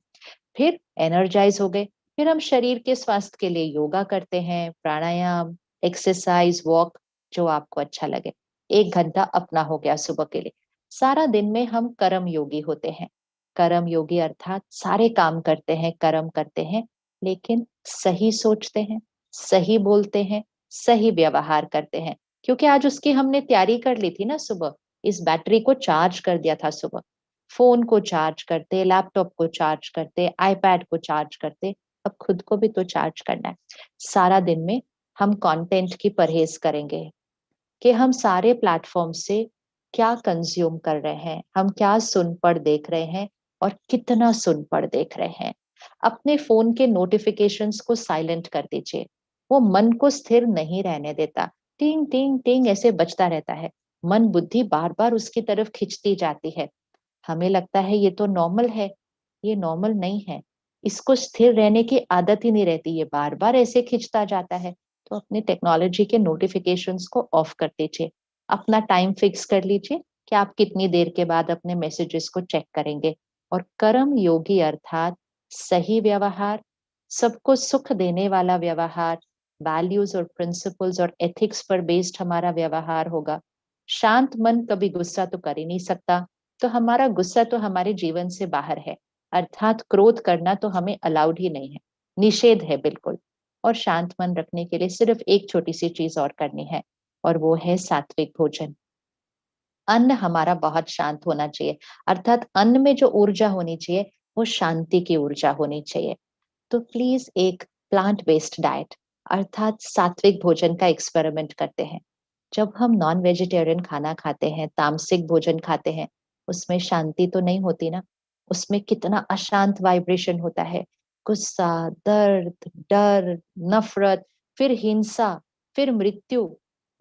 फिर एनर्जाइज हो गए, फिर हम शरीर के स्वास्थ्य के लिए योगा करते हैं, प्राणायाम, एक्सरसाइज, वॉक, जो आपको अच्छा लगे। 1 घंटा अपना हो गया सुबह के लिए। सारा दिन में हम कर्म योगी होते हैं। कर्म योगी अर्थात सारे काम करते हैं, कर्म करते हैं, लेकिन सही सोचते हैं, सही बोलते हैं, सही व्यवहार करते हैं। क्योंकि आज उसकी हमने तैयारी कर ली थी ना सुबह, इस बैटरी को चार्ज कर दिया था सुबह। फोन को चार्ज करते, लैपटॉप को चार्ज करते, आईपैड को चार्ज करते, अब खुद को भी तो चार्ज करना है। सारा दिन में हम कंटेंट की परहेज करेंगे कि हम सारे प्लेटफॉर्म से क्या कंज्यूम कर रहे हैं, हम क्या सुन पढ़ देख रहे हैं और कितना सुन पढ़ देख रहे हैं। अपने फोन के नोटिफिकेशंस को साइलेंट कर दीजिए, वो मन को स्थिर नहीं रहने देता। टिंग टिंग टिंग ऐसे बजता रहता है, मन बुद्धि बार बार उसकी तरफ खिंचती जाती है। हमें लगता है ये तो नॉर्मल है, ये नॉर्मल नहीं है। इसको स्थिर रहने की आदत ही नहीं रहती, ये बार बार ऐसे खिंचता जाता है। तो अपने टेक्नोलॉजी के नोटिफिकेशंस को ऑफ कर दीजिए। अपना टाइम फिक्स कर लीजिए कि आप कितनी देर के बाद अपने मैसेजेस को चेक करेंगे। और कर्म योगी अर्थात सही व्यवहार, सबको सुख देने वाला व्यवहार, वैल्यूज और प्रिंसिपल्स और एथिक्स पर बेस्ड हमारा व्यवहार होगा। शांत मन कभी गुस्सा तो कर ही नहीं सकता, तो हमारा गुस्सा तो हमारे जीवन से बाहर है, अर्थात क्रोध करना तो हमें अलाउड ही नहीं है, निषेध है बिल्कुल। और शांत मन रखने के लिए सिर्फ एक छोटी सी चीज और करनी है, और वो है सात्विक भोजन। अन्न हमारा बहुत शांत होना चाहिए, अर्थात अन्न में जो ऊर्जा होनी चाहिए वो शांति की ऊर्जा होनी चाहिए। तो प्लीज एक प्लांट बेस्ड डाइट अर्थात सात्विक भोजन का एक्सपेरिमेंट करते हैं। जब हम नॉन वेजिटेरियन खाना खाते हैं, तामसिक भोजन खाते हैं, उसमें शांति तो नहीं होती ना, उसमें कितना अशांत वाइब्रेशन होता है। गुस्सा, दर्द, डर, नफरत, फिर हिंसा, फिर मृत्यु,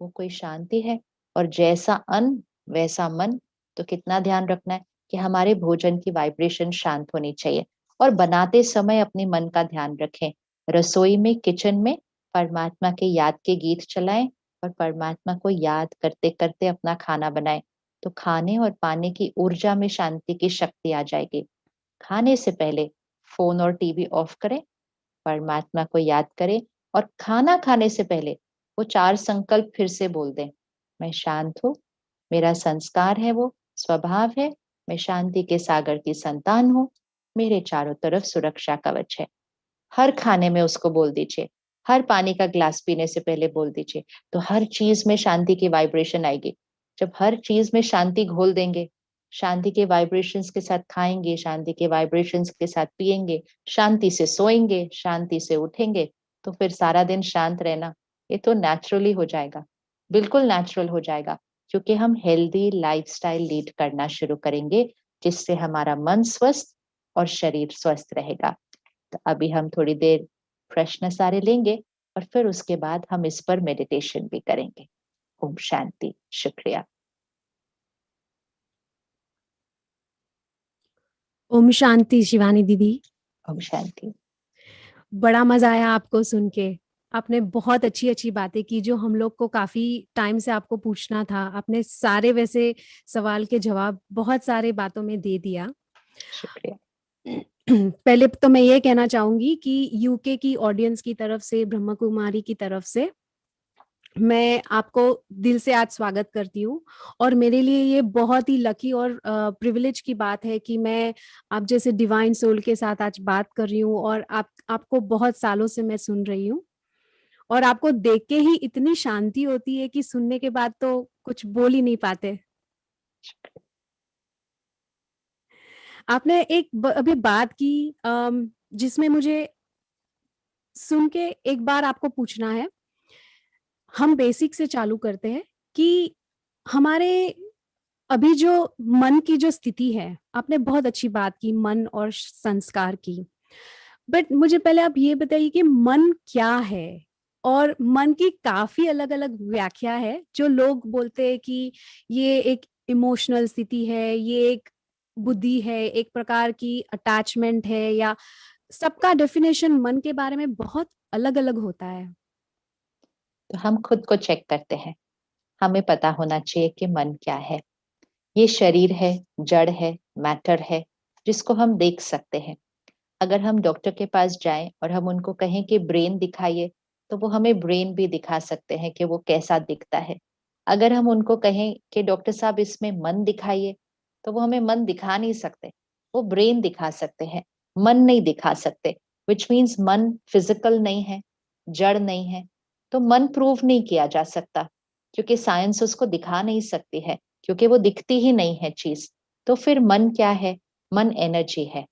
वो कोई शांति है? और जैसा अन्न वैसा मन। तो कितना ध्यान रखना है कि हमारे भोजन की वाइब्रेशन शांत होनी चाहिए। और बनाते समय अपने मन का ध्यान रखें। रसोई में, किचन में परमात्मा के याद के गीत चलाएं और परमात्मा को याद करते करते अपना खाना बनाएं। तो खाने और पाने की ऊर्जा में शांति की शक्ति आ जाएगी। खाने से पहले फोन और टीवी ऑफ करें, परमात्मा को याद करें, और खाना खाने से पहले वो 4 संकल्प फिर से बोल दें। मैं शांत हूँ, मेरा संस्कार है, वो स्वभाव है, मैं शांति के सागर की संतान हूँ, मेरे चारों तरफ सुरक्षा कवच है। हर खाने में उसको बोल दीजिए, हर पानी का ग्लास पीने से पहले बोल दीजिए। तो हर चीज में शांति की वाइब्रेशन आएगी। जब हर चीज में शांति घोल देंगे, शांति के वाइब्रेशंस के साथ खाएंगे, शांति के वाइब्रेशंस के साथ पिएंगे, शांति से सोएंगे, शांति से उठेंगे, तो फिर सारा दिन शांत रहना ये तो नेचुरली हो जाएगा, बिल्कुल नेचुरल हो जाएगा। क्योंकि हम हेल्दी लाइफस्टाइल लीड करना शुरू करेंगे, जिससे हमारा मन स्वस्थ और शरीर स्वस्थ रहेगा। तो अभी हम थोड़ी देर फ्रेश नज़ारे लेंगे और फिर उसके बाद हम इस पर मेडिटेशन भी करेंगे। ओम शांति। शुक्रिया। ओम शांति शिवानी दीदी। ओम शांति। बड़ा मजा आया आपको सुन के। आपने बहुत अच्छी अच्छी बातें की जो हम लोग को काफी टाइम से आपको पूछना था। आपने सारे वैसे सवाल के जवाब बहुत सारे बातों में दे दिया। शुक्रिया। पहले तो मैं ये कहना चाहूंगी कि यूके की ऑडियंस की तरफ से, ब्रह्मा कुमारी की तरफ से मैं आपको दिल से आज स्वागत करती हूँ। और मेरे लिए ये बहुत ही लकी और प्रिविलेज की बात है कि मैं आप जैसे डिवाइन सोल के साथ आज बात कर रही हूँ। और आपको बहुत सालों से मैं सुन रही हूँ और आपको देख के ही इतनी शांति होती है कि सुनने के बाद तो कुछ बोल ही नहीं पाते। आपने एक अभी बात की जिसमें मुझे सुन के एक बार आपको पूछना है। हम बेसिक से चालू करते हैं कि हमारे अभी जो मन की जो स्थिति है, आपने बहुत अच्छी बात की मन और संस्कार की। बट मुझे पहले आप ये बताइए कि मन क्या है। और मन की काफी अलग अलग व्याख्या है। जो लोग बोलते हैं कि ये एक इमोशनल स्थिति है, ये एक बुद्धि है, एक प्रकार की अटैचमेंट है, या सबका डेफिनेशन मन के बारे में बहुत अलग अलग होता है। तो हम खुद को चेक करते हैं। हमें पता होना चाहिए कि मन क्या है। ये शरीर है, जड़ है, मैटर है, जिसको हम देख सकते हैं। अगर हम डॉक्टर के पास जाएं और हम उनको कहें कि ब्रेन दिखाइए, तो वो हमें ब्रेन भी दिखा सकते हैं कि वो कैसा दिखता है। अगर हम उनको कहें कि डॉक्टर साहब इसमें मन दिखाइए, तो वो हमें मन दिखा नहीं सकते, वो ब्रेन दिखा सकते हैं, मन नहीं दिखा सकते। विच मीन्स मन फिजिकल नहीं है, जड़ नहीं है। तो मन प्रूव नहीं किया जा सकता, क्योंकि साइंस उसको दिखा नहीं सकती है, क्योंकि वो दिखती ही नहीं है चीज। तो फिर मन क्या है? मन एनर्जी है।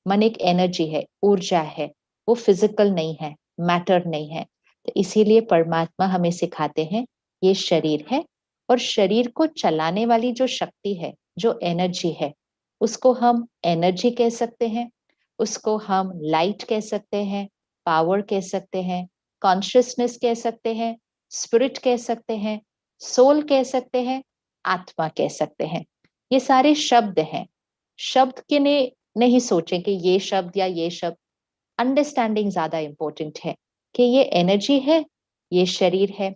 मन एक एनर्जी है, ऊर्जा है। वो फिजिकल नहीं है, मैटर नहीं है। तो इसीलिए परमात्मा हमें सिखाते हैं ये शरीर है, और शरीर को चलाने वाली जो शक्ति है, जो एनर्जी है, उसको हम एनर्जी कह सकते हैं, उसको हम लाइट कह सकते हैं, पावर कह सकते हैं, कॉन्शियसनेस कह सकते हैं, स्पिरिट कह सकते हैं, सोल कह सकते हैं, आत्मा कह सकते हैं। ये सारे शब्द हैं। शब्द के ने नहीं सोचें कि ये शब्द या ये शब्द। अंडरस्टैंडिंग ज्यादा इंपॉर्टेंट है कि ये एनर्जी है, ये शरीर है।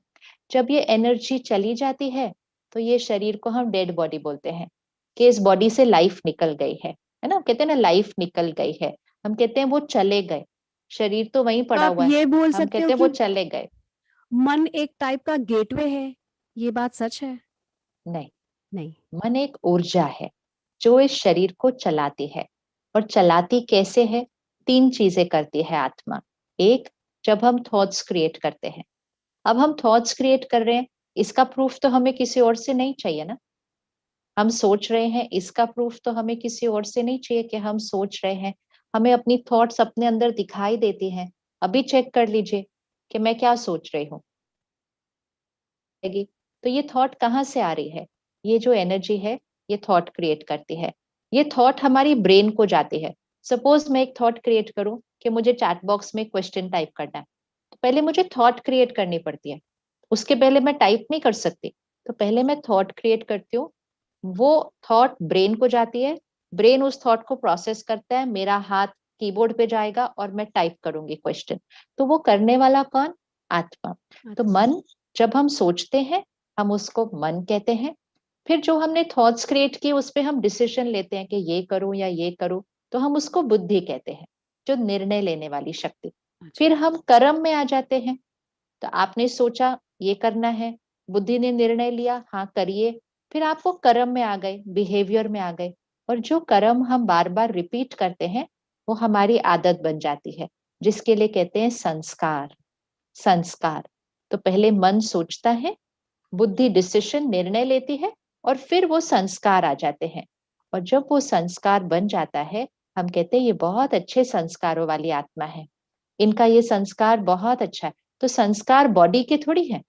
जब ये एनर्जी चली जाती है, तो ये शरीर को हम डेड बॉडी बोलते हैं, कि इस बॉडी से लाइफ निकल गई है ना। कहते हैं ना, लाइफ निकल गई है। हम कहते हैं वो चले गए। शरीर तो वहीं तो पड़ा आप हुआ है, ये बोल हम सकते हो कहते हैं कि वो चले गए। मन एक टाइप का गेटवे है, ये बात सच है? नहीं, नहीं। मन एक ऊर्जा है जो इस शरीर को चलाती है। और चलाती कैसे है? 3 चीजें करती है आत्मा। एक, जब हम थॉट्स क्रिएट करते हैं। अब हम थॉट्स क्रिएट कर रहे हैं, इसका प्रूफ तो हमें किसी और से नहीं चाहिए ना। हम सोच रहे हैं, इसका प्रूफ तो हमें किसी और से नहीं चाहिए कि हम सोच रहे हैं। हमें अपनी थॉट्स अपने अंदर दिखाई देती हैं। अभी चेक कर लीजिए कि मैं क्या सोच रही हूँ। तो ये थॉट कहाँ से आ रही है? ये जो एनर्जी है, ये थॉट क्रिएट करती है। ये थॉट हमारी ब्रेन को जाती है। सपोज मैं एक थॉट क्रिएट करूं कि मुझे चैट बॉक्स में क्वेश्चन टाइप करना है, तो पहले मुझे थॉट क्रिएट करनी पड़ती है। उसके पहले मैं टाइप नहीं कर सकती। तो पहले मैं थॉट क्रिएट करती हूँ, वो थॉट ब्रेन को जाती है, ब्रेन उस थॉट को प्रोसेस करता है, मेरा हाथ कीबोर्ड पे जाएगा और मैं टाइप करूंगी क्वेश्चन। तो वो करने वाला कौन? आत्मा। तो अच्छा। मन, जब हम सोचते हैं, हम उसको मन कहते हैं। फिर जो हमने थॉट्स क्रिएट किए, उस पे हम डिसीजन लेते हैं कि ये करूं या ये करूं, तो हम उसको बुद्धि कहते हैं, जो निर्णय लेने वाली शक्ति। अच्छा। फिर हम कर्म में आ जाते हैं। तो आपने सोचा ये करना है, बुद्धि ने निर्णय लिया, हाँ करिए। फिर आप वो कर्म में आ गए, बिहेवियर में आ गए। और जो कर्म हम बार बार रिपीट करते हैं, वो हमारी आदत बन जाती है, जिसके लिए कहते हैं संस्कार। संस्कार। तो पहले मन सोचता है, बुद्धि डिसीजन निर्णय लेती है, और फिर वो संस्कार आ जाते हैं। और जब वो संस्कार बन जाता है, हम कहते हैं ये बहुत अच्छे संस्कारों वाली आत्मा है, इनका ये संस्कार बहुत अच्छा है। तो संस्कार बॉडी के थोड़ी है,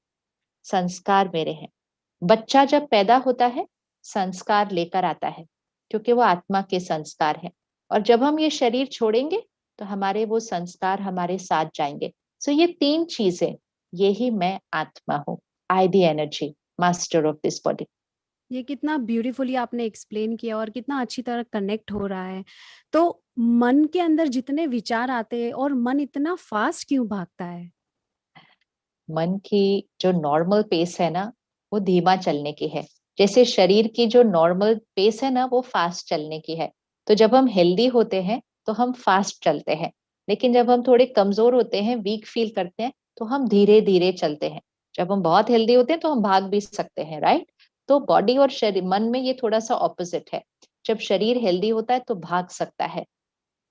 संस्कार मेरे हैं। बच्चा जब पैदा होता है, संस्कार लेकर आता है, क्योंकि वो आत्मा के संस्कार है। और जब हम ये शरीर छोड़ेंगे, तो हमारे वो संस्कार हमारे साथ जाएंगे। सो ये 3 चीजें, यही मैं आत्मा हूँ। I the energy, master of this body. ये कितना ब्यूटीफुली आपने एक्सप्लेन किया और कितना अच्छी तरह कनेक्ट हो रहा है। तो मन के अंदर जितने विचार आते हैं और मन इतना फास्ट क्यों भागता है? मन की जो नॉर्मल पेस है ना, वो धीमा चलने की है। जैसे शरीर की जो नॉर्मल पेस है ना, वो फास्ट चलने की है। तो जब हम हेल्दी होते हैं तो हम फास्ट चलते हैं, लेकिन जब हम थोड़े कमजोर होते हैं, वीक फील करते हैं, तो हम धीरे धीरे चलते हैं। जब हम बहुत हेल्दी होते हैं तो हम भाग भी सकते हैं, राइट? तो बॉडी और शरीर, मन में ये थोड़ा सा ऑपोजिट है। जब शरीर हेल्दी होता है तो भाग सकता है,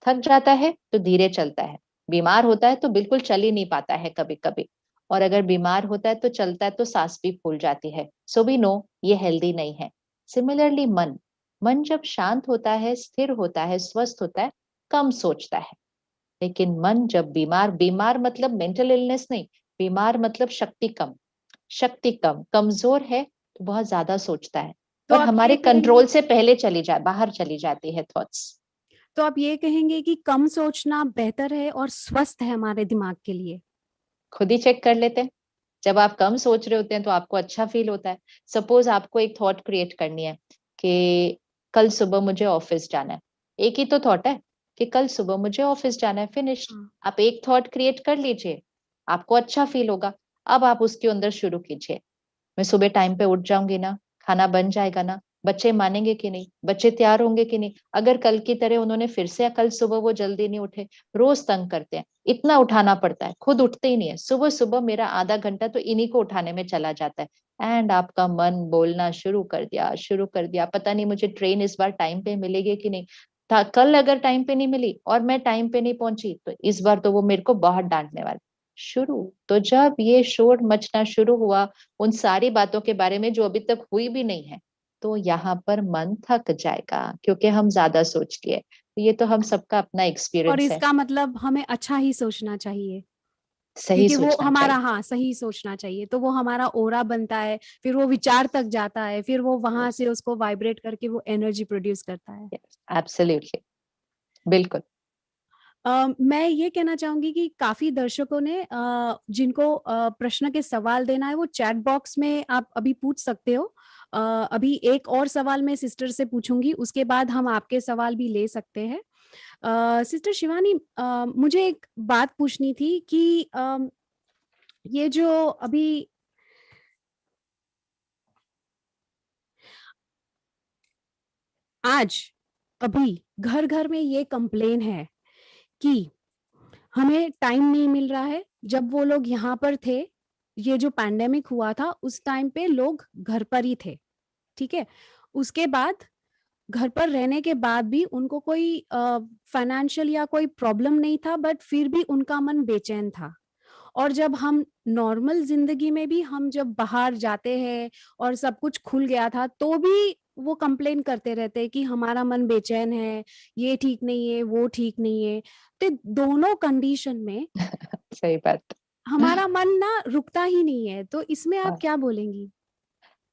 थक जाता है तो धीरे चलता है, बीमार होता है तो बिल्कुल चल ही नहीं पाता है कभी कभी, और अगर बीमार होता है तो चलता है तो सांस भी फूल जाती है। सो वी नो ये हेल्दी नहीं है। सिमिलरली मन, मन जब शांत होता है, स्थिर होता है, स्वस्थ होता है, कम सोचता है। लेकिन मन जब बीमार, बीमार मतलब मेंटल इलनेस नहीं, बीमार मतलब शक्ति कम, शक्ति कम, कमजोर है तो बहुत ज्यादा सोचता है, तो और आप हमारे ये कहेंगे कंट्रोल से पहले चली जाए, बाहर चली जाती है थॉट्स। तो आप ये कहेंगे कि कम सोचना बेहतर है और स्वस्थ है हमारे दिमाग के लिए? खुद ही चेक कर लेते हैं। जब आप कम सोच रहे होते हैं तो आपको अच्छा फील होता है। सपोज आपको एक थॉट क्रिएट करनी है कि कल सुबह मुझे ऑफिस जाना है। एक ही तो थॉट है कि कल सुबह मुझे ऑफिस जाना है, फिनिश्ड। हाँ। आप एक थॉट क्रिएट कर लीजिए, आपको अच्छा फील होगा। अब आप उसके अंदर शुरू कीजिए, मैं सुबह टाइम पे उठ जाऊंगी ना, खाना बन जाएगा ना, बच्चे मानेंगे कि नहीं, बच्चे तैयार होंगे कि नहीं, अगर कल की तरह उन्होंने फिर से कल सुबह वो जल्दी नहीं उठे, रोज तंग करते हैं, इतना उठाना पड़ता है, खुद उठते ही नहीं है, सुबह सुबह मेरा आधा घंटा तो इन्हीं को उठाने में चला जाता है। एंड आपका मन बोलना शुरू कर दिया, शुरू कर दिया, पता नहीं मुझे ट्रेन इस बार टाइम पे मिलेगी कि नहीं, था कल अगर टाइम पे नहीं मिली और मैं टाइम पे नहीं पहुंची तो इस बार तो वो मेरे को बहुत डांटने वाले। शुरू, तो जब ये शोर मचना शुरू हुआ उन सारी बातों के बारे में जो अभी तक हुई भी नहीं है, तो यहाँ पर मन थक जाएगा, क्योंकि हम ज्यादा सोच लिए। तो ये तो हम सबका अपना और एक्सपीरियंस है। इसका मतलब हमें अच्छा ही सोचना चाहिए, सही क्योंकि वो सोचना हमारा, चाहिए। हाँ, सही सोचना चाहिए, तो वो हमारा ओरा बनता है, फिर वो विचार तक जाता है, फिर वो वहां से उसको वाइब्रेट करके वो एनर्जी प्रोड्यूस करता है। एब्सोल्युटली, बिल्कुल। मैं ये कहना चाहूंगी कि काफी दर्शकों ने जिनको प्रश्न के सवाल देना है वो चैट बॉक्स में आप अभी पूछ सकते हो। अभी एक और सवाल मैं सिस्टर से पूछूंगी, उसके बाद हम आपके सवाल भी ले सकते हैं। सिस्टर शिवानी, मुझे एक बात पूछनी थी कि ये जो अभी आज अभी घर घर में ये कंप्लेन है कि हमें टाइम नहीं मिल रहा है। जब वो लोग यहाँ पर थे, ये जो पैंडेमिक हुआ था उस टाइम पे लोग घर पर ही थे, ठीक है। उसके बाद घर पर रहने के बाद भी उनको कोई फाइनेंशियल या कोई प्रॉब्लम नहीं था, बट फिर भी उनका मन बेचैन था। और जब हम नॉर्मल जिंदगी में भी हम जब बाहर जाते हैं और सब कुछ खुल गया था, तो भी वो कंप्लेन करते रहते हैं कि हमारा मन बेचैन है, ये ठीक नहीं है, वो ठीक नहीं है। तो दोनों कंडीशन में सही बात। हमारा मन ना रुकता ही नहीं है, तो इसमें आप हाँ, क्या बोलेंगी?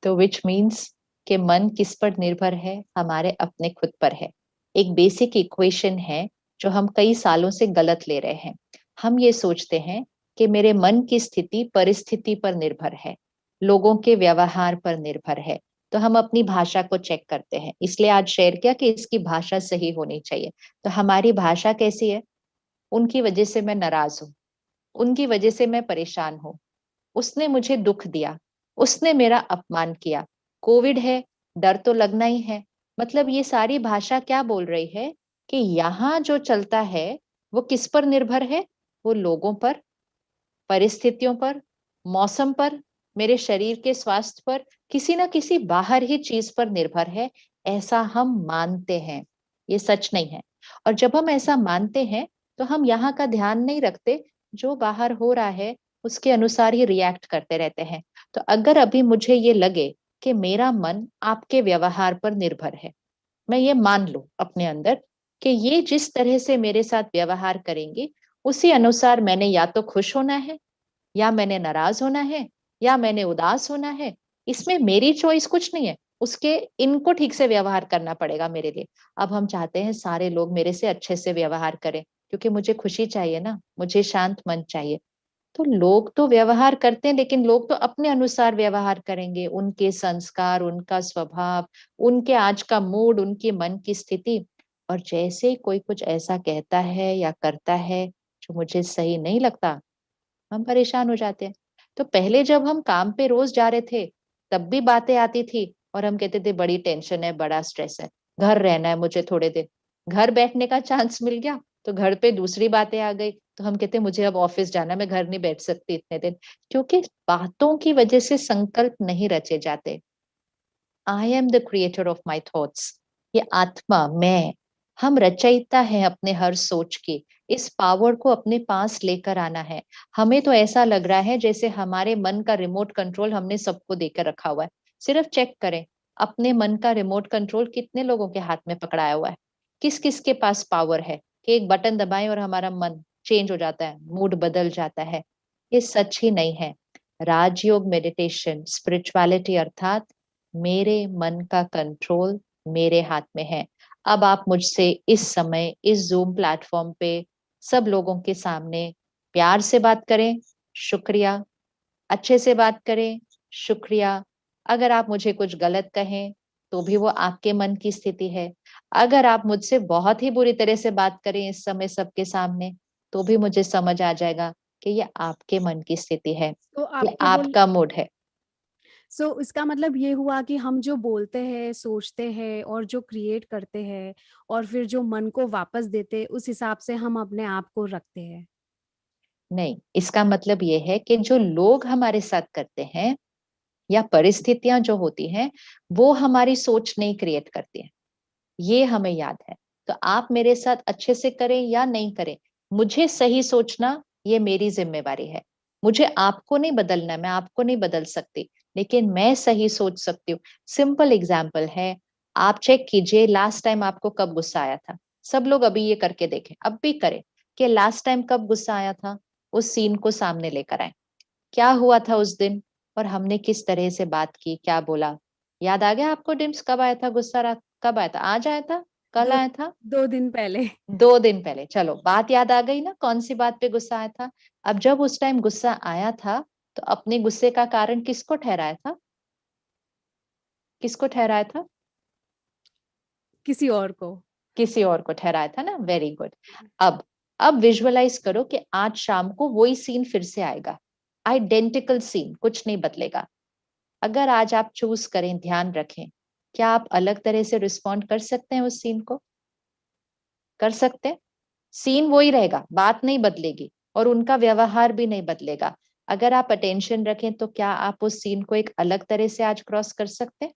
तो विच मीन्स कि मन किस पर निर्भर है? हमारे अपने खुद पर है। एक बेसिक इक्वेशन है जो हम कई सालों से गलत ले रहे हैं। हम ये सोचते हैं कि मेरे मन की स्थिति परिस्थिति पर निर्भर है, लोगों के व्यवहार पर निर्भर है। तो हम अपनी भाषा को चेक करते हैं, इसलिए आज शेयर किया कि इसकी भाषा सही होनी चाहिए। तो हमारी भाषा कैसी है? उनकी वजह से मैं नाराज हूँ, उनकी वजह से मैं परेशान हूँ, उसने मुझे दुख दिया, उसने मेरा अपमान किया, कोविड है, डर तो लगना ही है। मतलब ये सारी भाषा क्या बोल रही है कि यहाँ जो चलता है वो किस पर निर्भर है? वो लोगों पर, परिस्थितियों पर, मौसम पर, मेरे शरीर के स्वास्थ्य पर, किसी ना किसी बाहर ही चीज पर निर्भर है। ऐसा हम मानते हैं, ये सच नहीं है। और जब हम ऐसा मानते हैं तो हम यहाँ का ध्यान नहीं रखते, जो बाहर हो रहा है उसके अनुसार ही रिएक्ट करते रहते हैं। तो अगर अभी मुझे ये लगे कि मेरा मन आपके व्यवहार पर निर्भर है, मैं ये मान लूं अपने अंदर कि ये जिस तरह से मेरे साथ व्यवहार करेंगे उसी अनुसार मैंने या तो खुश होना है, या मैंने नाराज होना है, या मैंने उदास होना है। इसमें मेरी चॉइस कुछ नहीं है, उसके इनको ठीक से व्यवहार करना पड़ेगा मेरे लिए। अब हम चाहते हैं सारे लोग मेरे से अच्छे से व्यवहार करें, क्योंकि मुझे खुशी चाहिए ना, मुझे शांत मन चाहिए। तो लोग तो व्यवहार करते हैं, लेकिन लोग तो अपने अनुसार व्यवहार करेंगे, उनके संस्कार, उनका स्वभाव, उनके आज का मूड, उनके मन की स्थिति। और जैसे ही कोई कुछ ऐसा कहता है या करता है जो मुझे सही नहीं लगता, हम परेशान हो जाते हैं। तो पहले जब हम काम पे रोज जा रहे थे, तब भी बातें आती थी और हम कहते थे बड़ी टेंशन है, बड़ा स्ट्रेस है, घर रहना है मुझे थोड़े दिन। घर बैठने का चांस मिल गया तो घर पे दूसरी बातें आ गई, तो हम कहते मुझे अब ऑफिस जाना है, मैं घर नहीं बैठ सकती इतने दिन। क्योंकि बातों की वजह से संकल्प नहीं रचे जाते। I am the creator of my thoughts. ये आत्मा, मैं, हम रचयिता हैं अपने हर सोच की। इस पावर को अपने पास लेकर आना है। हमें तो ऐसा लग रहा है जैसे हमारे मन का रिमोट कंट्रोल हमने सबको देकर रखा हुआ है। सिर्फ चेक करें, अपने मन का रिमोट कंट्रोल कितने लोगों के हाथ में पकड़ाया हुआ है। किस किस के पास पावर है कि एक बटन दबाएं और हमारा मन चेंज हो जाता है, मूड बदल जाता है। ये सच ही नहीं है। राजयोग, मेडिटेशन, स्पिरिचुअलिटी अर्थात मेरे मन का कंट्रोल मेरे हाथ में है। अब आप मुझसे इस समय इस जूम प्लेटफॉर्म पे सब लोगों के सामने प्यार से बात करें, शुक्रिया। अच्छे से बात करें, शुक्रिया। अगर आप मुझे कुछ गलत कहें तो भी वो आपके मन की स्थिति है। अगर आप मुझसे बहुत ही बुरी तरह से बात करें इस समय सबके सामने, तो भी मुझे समझ आ जाएगा कि ये आपके मन की स्थिति है, तो ये आपके बोल आपका मूड है। सो इसका मतलब ये हुआ कि हम जो बोलते हैं, सोचते हैं और जो क्रिएट करते हैं और फिर जो मन को वापस देते हैं, उस हिसाब से हम अपने आप को रखते हैं। नहीं, इसका मतलब ये है कि जो लोग हमारे साथ करते हैं या परिस्थितियां जो होती हैं, वो हमारी सोच नहीं क्रिएट करती हैं। ये हमें याद है। तो आप मेरे साथ अच्छे से करें या नहीं करें, मुझे सही सोचना ये मेरी जिम्मेवारी है। मुझे आपको नहीं बदलना, मैं आपको नहीं बदल सकती, लेकिन मैं सही सोच सकती हूँ। सिंपल एग्जाम्पल है, आप चेक कीजिए लास्ट टाइम आपको कब गुस्सा आया था। सब लोग अभी ये करके देखें, अब भी करें कि लास्ट टाइम कब गुस्सा आया था, उस सीन को सामने लेकर आए। क्या हुआ था उस दिन और हमने किस तरह से बात की, क्या बोला। याद आ गया आपको? डिम्स, कब आया था गुस्सा? रात कब आया था? आज आया था? कल दो आया था? 2 दिन पहले। 2 दिन पहले। चलो, बात याद आ गई ना, कौन सी बात पे गुस्सा आया था। अब जब उस टाइम गुस्सा आया था, तो अपने गुस्से का कारण किसको ठहराया था? किसको ठहराया था? किसी और को। किसी और को ठहराया था ना। Very good. अब विजुअलाइज करो कि आज शाम को वही सीन फिर से आएगा। आइडेंटिकल सीन, कुछ नहीं बदलेगा। अगर आज आप चूज करें, ध्यान रखें, क्या आप अलग तरह से रिस्पॉन्ड कर सकते हैं उस सीन को? कर सकते हैं? सीन वही रहेगा, बात नहीं बदलेगी और उनका व्यवहार भी नहीं बदलेगा। अगर आप अटेंशन रखें तो क्या आप उस सीन को एक अलग तरह से आज क्रॉस कर सकते हैं?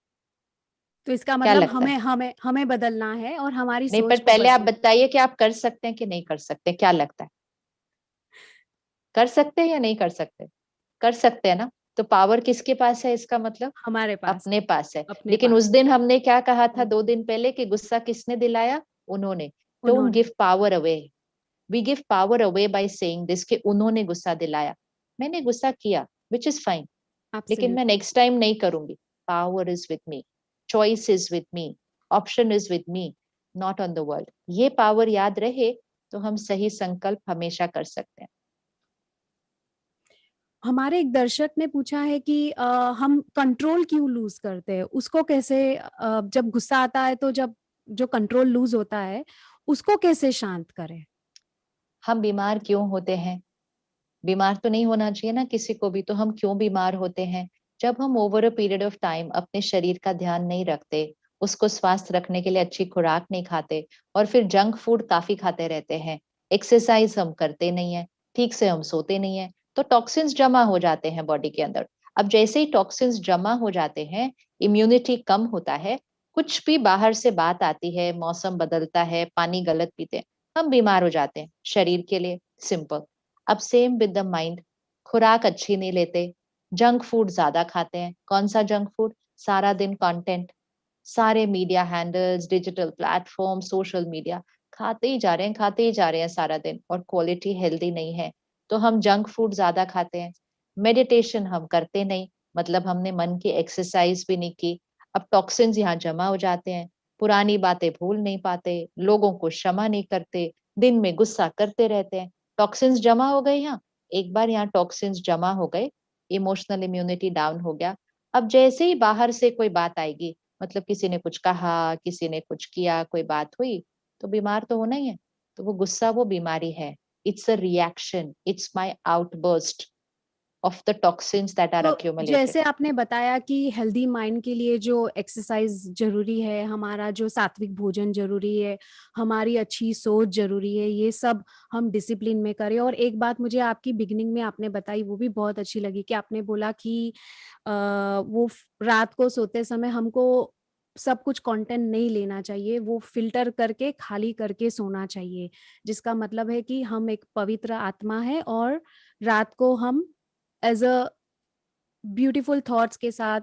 तो इसका क्या मतलब लगता है? हमें बदलना है और हमारी नहीं, पर सोच को पहले आप बदलना है। बताइए कि आप कर सकते हैं कि नहीं कर सकते, क्या लगता है? कर सकते हैं या नहीं कर सकते? कर सकते हैं ना। तो पावर किसके पास है इसका मतलब? हमारे पास अपने पास है। अपने लेकिन उस पास दिन हमने क्या कहा था हम्म, 2 दिन पहले कि गुस्सा किसने दिलाया? उन्होंने। डोंट उन्होंने। Give power away. We give power away by saying this कि उन्होंने गुस्सा दिलाया। मैंने गुस्सा किया, विच इज फाइन, लेकिन मैं एब्सोल्युटली। नेक्स्ट टाइम नहीं करूंगी। Power is with me, choice is with me, option is with me, not on the world. ये पावर याद रहे तो हम सही संकल्प हमेशा कर सकते हैं। हमारे एक दर्शक ने पूछा है कि हम कंट्रोल क्यों लूज करते हैं, उसको कैसे जब गुस्सा आता है तो जब जो कंट्रोल लूज होता है उसको कैसे शांत करें। हम बीमार क्यों होते हैं? बीमार तो नहीं होना चाहिए ना किसी को भी, तो हम क्यों बीमार होते हैं? जब हम over a period of time अपने शरीर का ध्यान नहीं रखते, उसको स्वस्थ रखने के लिए अच्छी खुराक नहीं खाते और फिर जंक फूड काफी खाते रहते हैं, एक्सरसाइज हम करते नहीं है, ठीक से हम सोते नहीं है, तो टॉक्सिन्स जमा हो जाते हैं बॉडी के अंदर। अब जैसे ही टॉक्सिन्स जमा हो जाते हैं, इम्यूनिटी कम होता है, कुछ भी बाहर से बात आती है, मौसम बदलता है, पानी गलत पीते हैं, हम बीमार हो जाते हैं शरीर के लिए। सिंपल। अब सेम विद द माइंड, खुराक अच्छी नहीं लेते, जंक फूड ज्यादा खाते हैं। कौन सा जंक फूड? सारा दिन कंटेंट, सारे media handles, digital platform, social media, खाते ही जा रहे हैं, खाते ही जा रहे हैं सारा दिन, और क्वालिटी हेल्दी नहीं है, तो हम जंक फूड ज्यादा खाते हैं। मेडिटेशन हम करते नहीं, मतलब हमने मन की एक्सरसाइज भी नहीं की। अब टॉक्सिन्स यहाँ जमा हो जाते हैं, पुरानी बातें भूल नहीं पाते, लोगों को क्षमा नहीं करते, दिन में गुस्सा करते रहते हैं, टॉक्सिन्स जमा हो गए यहाँ। एक बार यहाँ टॉक्सिन्स जमा हो गए, इमोशनल इम्यूनिटी डाउन हो गया। अब जैसे ही बाहर से कोई बात आएगी, मतलब किसी ने कुछ कहा, किसी ने कुछ किया, कोई बात हुई, तो बीमार तो होना ही है। तो वो गुस्सा वो बीमारी है। It's a reaction, it's my outburst of the toxins that are तो accumulated. जैसे आपने बताया कि हेल्दी माइंड के लिए जो एक्सरसाइज जरूरी है, हमारा जो सात्विक भोजन जरूरी है, हमारी अच्छी सोच जरूरी है, ये सब हम डिसिप्लिन में करें। और एक बात मुझे आपकी बिगिनिंग में आपने बताई, वो भी बहुत अच्छी लगी कि आपने बोला कि रात को सोते समय हमको सब कुछ कंटेंट नहीं लेना चाहिए, वो फिल्टर करके खाली करके सोना चाहिए, जिसका मतलब है कि हम एक पवित्र आत्मा है और रात को हम एज अ ब्यूटीफुल थॉट्स के साथ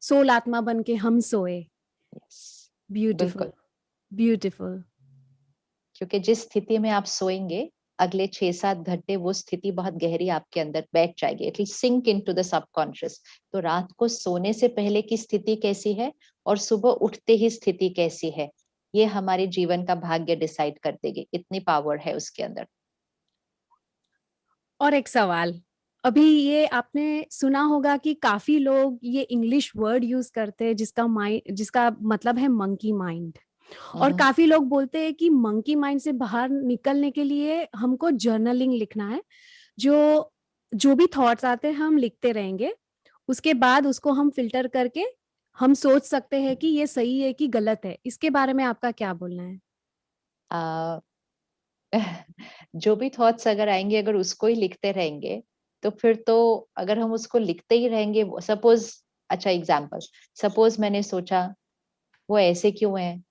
सोल आत्मा बन के हम सोए। Yes, ब्यूटीफुल, बिल्कुल। ब्यूटीफुल। क्योंकि जिस स्थिति में आप सोएंगे, अगले 6-7 घंटे वो स्थिति बहुत गहरी आपके अंदर बैठ जाएगी। It will sink into the subconscious. तो रात को सोने से पहले की स्थिति कैसी है और सुबह उठते ही स्थिति कैसी है, ये हमारे जीवन का भाग्य डिसाइड कर देगी। इतनी पावर है उसके अंदर। और एक सवाल, अभी ये आपने सुना होगा कि काफी लोग ये इंग्लिश वर्ड यूज करते हैं जिसका मतलब है मंकी माइंड। और हम्म, काफी लोग बोलते हैं कि मंकी माइंड से बाहर निकलने के लिए हमको जर्नलिंग लिखना है। जो जो भी थॉट्स आते हैं हम लिखते रहेंगे, उसके बाद उसको हम फिल्टर करके हम सोच सकते हैं कि ये सही है कि गलत है। इसके बारे में आपका क्या बोलना है? आ, जो भी थॉट्स अगर आएंगे, अगर उसको ही लिखते रहेंगे, तो फिर तो अगर हम उसको लिखते ही रहेंगे, सपोज, अच्छा एग्जाम्पल, सपोज मैंने सोचा वो ऐसे क्यों है,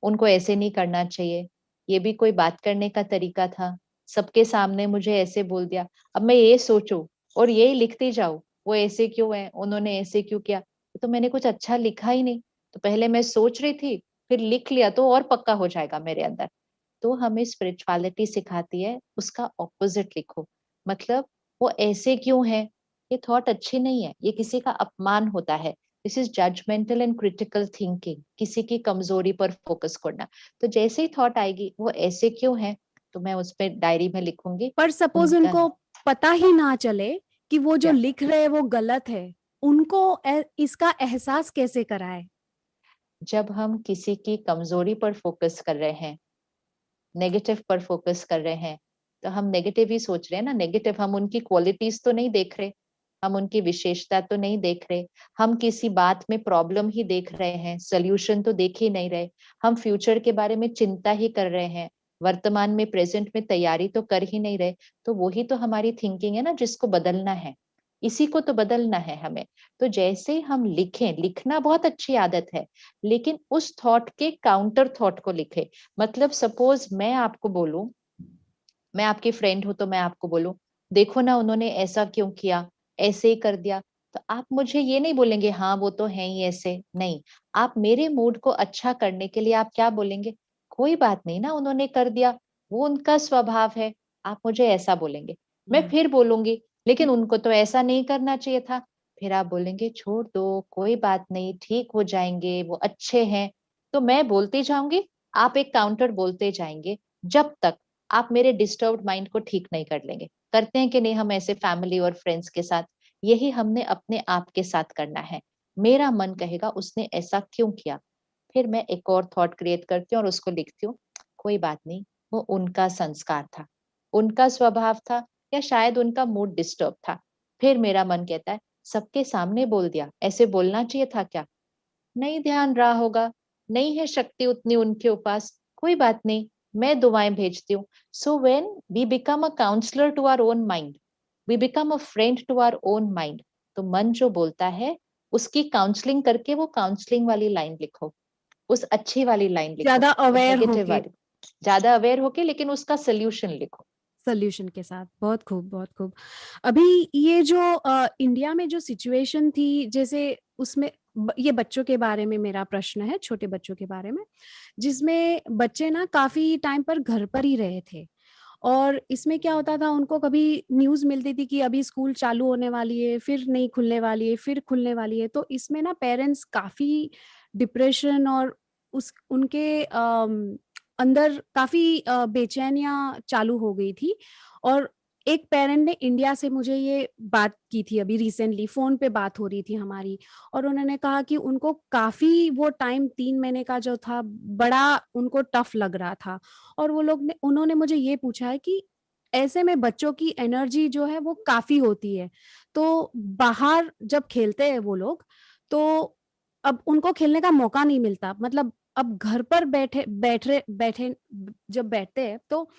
उनको ऐसे नहीं करना चाहिए, ये भी कोई बात करने का तरीका था, सबके सामने मुझे ऐसे बोल दिया। अब मैं ये सोचूं और यही लिखती जाऊं, वो ऐसे क्यों है, उन्होंने ऐसे क्यों किया, तो मैंने कुछ अच्छा लिखा ही नहीं। तो पहले मैं सोच रही थी, फिर लिख लिया तो और पक्का हो जाएगा मेरे अंदर। तो हमें स्पिरिचुअलिटी सिखाती है उसका ऑपोजिट लिखो। मतलब वो ऐसे क्यों है, ये थॉट अच्छी नहीं है, ये किसी का अपमान होता है। This is judgmental and critical thinking, किसी की कमजोरी पर फोकस करना। तो जैसे ही थॉट आएगी वो ऐसे क्यों है, तो मैं उस पर डायरी में लिखूंगी पर सपोज उनका। उनको पता ही ना चले कि वो जो क्या, लिख रहे हैं वो गलत है, उनको इसका एहसास कैसे कराए? जब हम किसी की कमजोरी पर फोकस कर रहे हैं, नेगेटिव पर फोकस कर रहे हैं, तो हम नेगेटिव ही सोच रहे हैं ना। नेगेटिव, हम उनकी क्वालिटीज तो नहीं देख रहे, हम उनकी विशेषता तो नहीं देख रहे, हम किसी बात में प्रॉब्लम ही देख रहे हैं, सोल्यूशन तो देख ही नहीं रहे। हम फ्यूचर के बारे में चिंता ही कर रहे हैं, वर्तमान में प्रेजेंट में तैयारी तो कर ही नहीं रहे। तो वही तो हमारी थिंकिंग है ना, जिसको बदलना है, इसी को तो बदलना है हमें। तो जैसे हम लिखें, लिखना बहुत अच्छी आदत है, लेकिन उस थॉट के काउंटर थॉट को लिखें। मतलब सपोज मैं आपको बोलूं, मैं आपकी फ्रेंड हूं, तो मैं आपको बोलूं, देखो ना उन्होंने ऐसा क्यों किया, ऐसे ही कर दिया, तो आप मुझे ये नहीं बोलेंगे हाँ वो तो है ही ऐसे, नहीं। आप मेरे मूड को अच्छा करने के लिए आप क्या बोलेंगे, कोई बात नहीं ना, उन्होंने कर दिया, वो उनका स्वभाव है। आप मुझे ऐसा बोलेंगे। मैं Yeah. फिर बोलूंगी लेकिन उनको तो ऐसा नहीं करना चाहिए था। फिर आप बोलेंगे छोड़ दो, कोई बात नहीं, ठीक हो जाएंगे, वो अच्छे हैं। तो मैं बोलती जाऊंगी, आप एक काउंटर बोलते जाएंगे, जब तक आप मेरे डिस्टर्ब्ड माइंड को ठीक नहीं कर लेंगे। करते हैं कि नहीं हम ऐसे फैमिली और फ्रेंड्स के साथ, यही हमने अपने आप के साथ करना है। मेरा मन कहेगा उसने ऐसा क्यों किया, फिर मैं एक और थॉट क्रिएट करती हूँ और उसको लिखती हूँ, कोई बात नहीं, वो उनका संस्कार था, उनका स्वभाव था, या शायद उनका मूड डिस्टर्ब था। फिर मेरा मन कहता है सबके सामने बोल दिया, ऐसे बोलना चाहिए था क्या, नहीं ध्यान रहा होगा, नहीं है शक्ति उतनी उनके पास, कोई बात नहीं, मैं दुआएं भेजती हूँ। So when we become a counsellor to our own mind, we become a friend to our own mind. तो मन जो बोलता है उसकी काउंसलिंग करके वो काउंसलिंग वाली लाइन लिखो, उस अच्छी वाली लाइन लिखो, ज्यादा वो अवेयर नेगेटिव होके, वाली ज्यादा अवेयर होके, लेकिन उसका सोल्यूशन लिखो। सोल्यूशन के साथ। बहुत खूब, बहुत खूब। अभी ये जो इंडिया में जो सिचुएशन थी, जैसे उसमें ये बच्चों के बारे में मेरा प्रश्न है, छोटे बच्चों के बारे में, जिसमें बच्चे ना काफी टाइम पर घर पर ही रहे थे। और इसमें क्या होता था, उनको कभी न्यूज मिलती थी कि अभी स्कूल चालू होने वाली है, फिर नहीं खुलने वाली है, फिर खुलने वाली है। तो इसमें ना पेरेंट्स काफी डिप्रेशन और उस उनके अंदर काफी बेचैनियां चालू हो गई थी। और एक पेरेंट ने इंडिया से मुझे ये बात की थी, अभी रिसेंटली फ़ोन पे बात हो रही थी हमारी, और उन्होंने कहा कि उनको काफ़ी वो टाइम 3 महीने का जो था, बड़ा उनको टफ लग रहा था। और उन्होंने मुझे ये पूछा है कि ऐसे में बच्चों की एनर्जी जो है वो काफ़ी होती है, तो बाहर जब खेलते हैं वो लोग, तो अब उनको खेलने का मौका नहीं मिलता। मतलब अब घर पर बैठे जब बैठते हैं, तो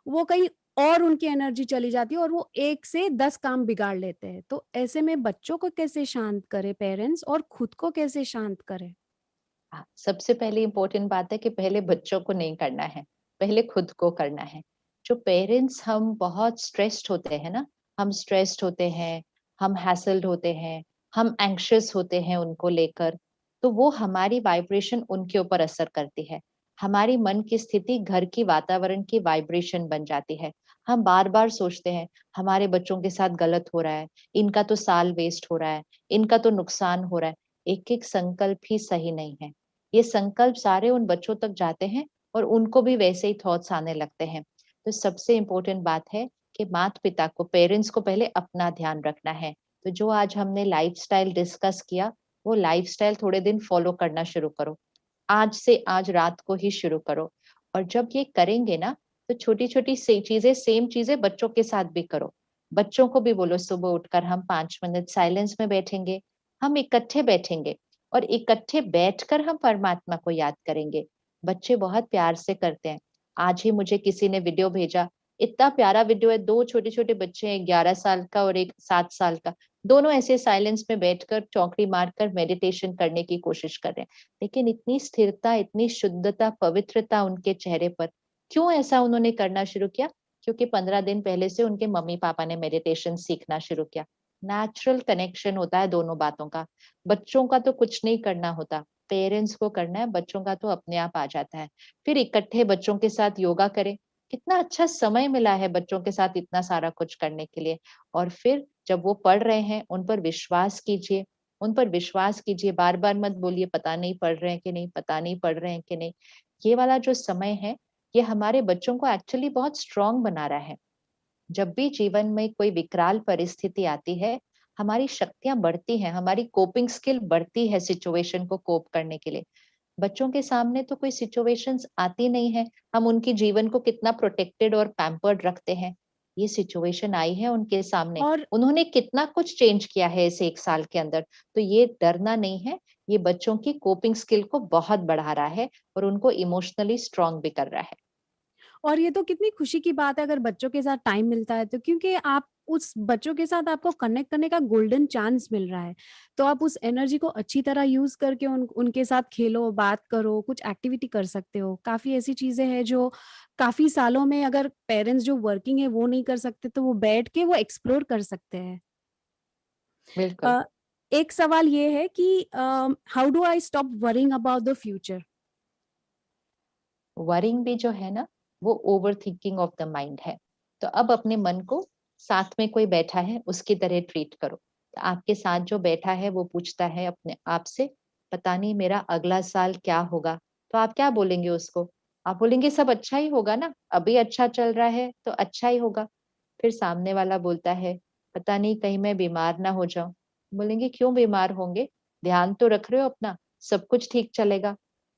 वो कहीं और उनकी एनर्जी चली जाती है और वो 1 से 10 काम बिगाड़ लेते हैं। तो ऐसे में बच्चों को कैसे शांत करें पेरेंट्स, और खुद को कैसे शांत करें? हाँ, सबसे पहले इम्पोर्टेंट बात है कि पहले बच्चों को नहीं करना है, पहले खुद को करना है। जो पेरेंट्स हम बहुत स्ट्रेस्ड होते हैं ना, हम स्ट्रेस्ड होते हैं, हम हैसल्ड होते हैं, हम एंग्शियस होते हैं उनको लेकर, तो वो हमारी वाइब्रेशन उनके ऊपर असर करती है। हमारी मन की स्थिति घर की वातावरण की वाइब्रेशन बन जाती है। हम बार-बार सोचते हैं, हमारे बच्चों के साथ गलत हो रहा है, इनका तो साल वेस्ट हो रहा है, इनका तो नुकसान हो रहा है। एक-एक संकल्प ही सही नहीं है। ये संकल्प सारे उन बच्चों तक जाते हैं और उनको भी वैसे ही थॉट्स आने लगते हैं। तो सबसे इम्पोर्टेंट बात है कि माता-पिता को, पेरेंट्स को पहले अपना ध्यान रखना है। तो जो आज हमने लाइफ़स्टाइल डिस्कस किया, वो लाइफ़स्टाइल थोड़े दिन फॉलो करना शुरू करो। आज से आज रात को ही शुरू करो, और जब ये करेंगे ना, तो छोटी-छोटी से चीज़ें, सेम चीज़ें बच्चों के साथ भी करो। बच्चों को भी बोलो, सुबह उठकर हम 5 मिनट साइलेंस में बैठेंगे, हम इकट्ठे बैठेंगे और इकट्ठे बैठकर हम परमात्मा को याद करेंगे। बच्चे बहुत प्यार से करते हैं। आज ही मुझे किसी ने वीडियो भेजा, इतना प्यारा वीडियो है, 2 छोटे-छोटे बच्चे हैं, 11 साल का और एक 7 साल का। दोनों ऐसे साइलेंस में बैठकर चौकड़ी मारकर मेडिटेशन करने की कोशिश कर रहे हैं। लेकिन इतनी स्थिरता, इतनी शुद्धता, पवित्रता उनके चेहरे पर। क्यों ऐसा उन्होंने करना शुरू किया? क्योंकि 15 दिन पहले से उनके मम्मी-पापा ने मेडिटेशन सीखना शुरू किया। नेचुरल कनेक्शन होता है दोनों बातों का। बच्चों का तो कुछ नहीं करना होता, पेरेंट्स को करना है, बच्चों का तो अपने आप आ जाता है। फिर इकट्ठे बच्चों के साथ योगा करें, कितना अच्छा समय मिला है बच्चों के साथ इतना सारा कुछ करने के लिए। और फिर जब वो पढ़ रहे हैं, उन पर विश्वास कीजिए, उन पर विश्वास कीजिए, बार-बार मत बोलिए पता नहीं पढ़ रहे हैं कि नहीं, पता नहीं पढ़ रहे हैं कि नहीं। ये वाला जो समय है, ये हमारे बच्चों को एक्चुअली बहुत स्ट्रॉन्ग बना रहा है। जब भी जीवन में कोई विकराल परिस्थिति आती है, हमारी शक्तियाँ बढ़ती हैं, हमारी कोपिंग स्किल बढ़ती है सिचुएशन को कोप करने के लिए। बच्चों के सामने तो कोई सिचुएशंस आती नहीं है, हम उनके जीवन को कितना प्रोटेक्टेड और पैम्पर्ड रखते हैं। ये सिचुएशन आई है उनके सामने, और उन्होंने कितना कुछ चेंज किया है इस 1 साल के अंदर, तो ये डरना नहीं है, ये बच्चों की कोपिंग स्किल को बहुत बढ़ा रहा है और उनको इमोशनली स्ट्रॉन्ग भी कर रहा है। और ये तो कितनी खुशी की बात है अगर बच्चों के साथ टाइम मिलता है तो, क्योंकि आप उस बच्चों के साथ, आपको कनेक्ट करने का गोल्डन चांस मिल रहा है। तो आप उस एनर्जी को अच्छी तरह यूज़ करके उनके साथ खेलो, बात करो, कुछ एक्टिविटी कर सकते हो। काफ़ी ऐसी चीज़ें हैं जो काफ़ी सालों में अगर पेरेंट्स जो वर्किंग है वो नहीं कर सकते, तो वो बैठ के वो एक्सप्लोर कर सकते हैं। बिल्कुल। अ, एक सवाल ये है कि how do I stop worrying about the future? Worrying भी जो है ना, वो ओवरथिंकिंग ऑफ द माइंड है। तो अब अपने मन को साथ में कोई बैठा है उसकी तरह ट्रीट करो। तो आपके साथ जो बैठा है वो पूछता है अपने आप से, पता नहीं मेरा अगला साल क्या होगा? तो आप क्या बोलेंगे उसको? आप बोलेंगे सब अच्छा ही होगा ना, अभी अच्छा चल रहा है तो अच्छा ही होगा। फिर सामने वाला बोलता है, पता नहीं कहीं मैं बीमार ना हो जाऊँ। बोलेंगे क्यों बीमार होंगे? ध्यान तो रख रहे हो अपना, सब कुछ ठीक चलेगा।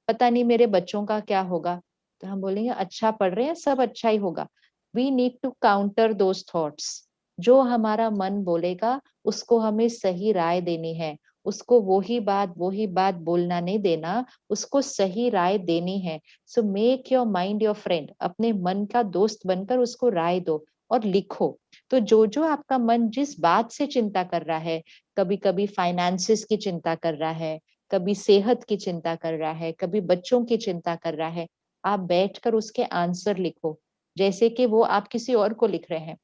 पता नहीं मेरे बच्चों का क्या होगा? तो हम बोलेंगे अच्छा पढ़ रहे हैं, सब अच्छा ही होगा। We need to counter those thoughts. जो हमारा मन बोलेगा उसको हमें सही राय देनी है। उसको वही बात बोलना नहीं देना, उसको सही राय देनी है। So make your mind your friend. अपने मन का दोस्त बनकर उसको राय दो और लिखो। तो जो-जो आपका मन जिस बात से चिंता कर रहा है, कभी-कभी फाइनेंसेस की चिंता कर रहा है, कभी सेहत की चिंता कर रहा है, कभी बच्चों की चिंता कर रहा है, आप बैठकर उसके आंसर लिखो, जैसे कि वो आप किसी और को लिख रहे हैं।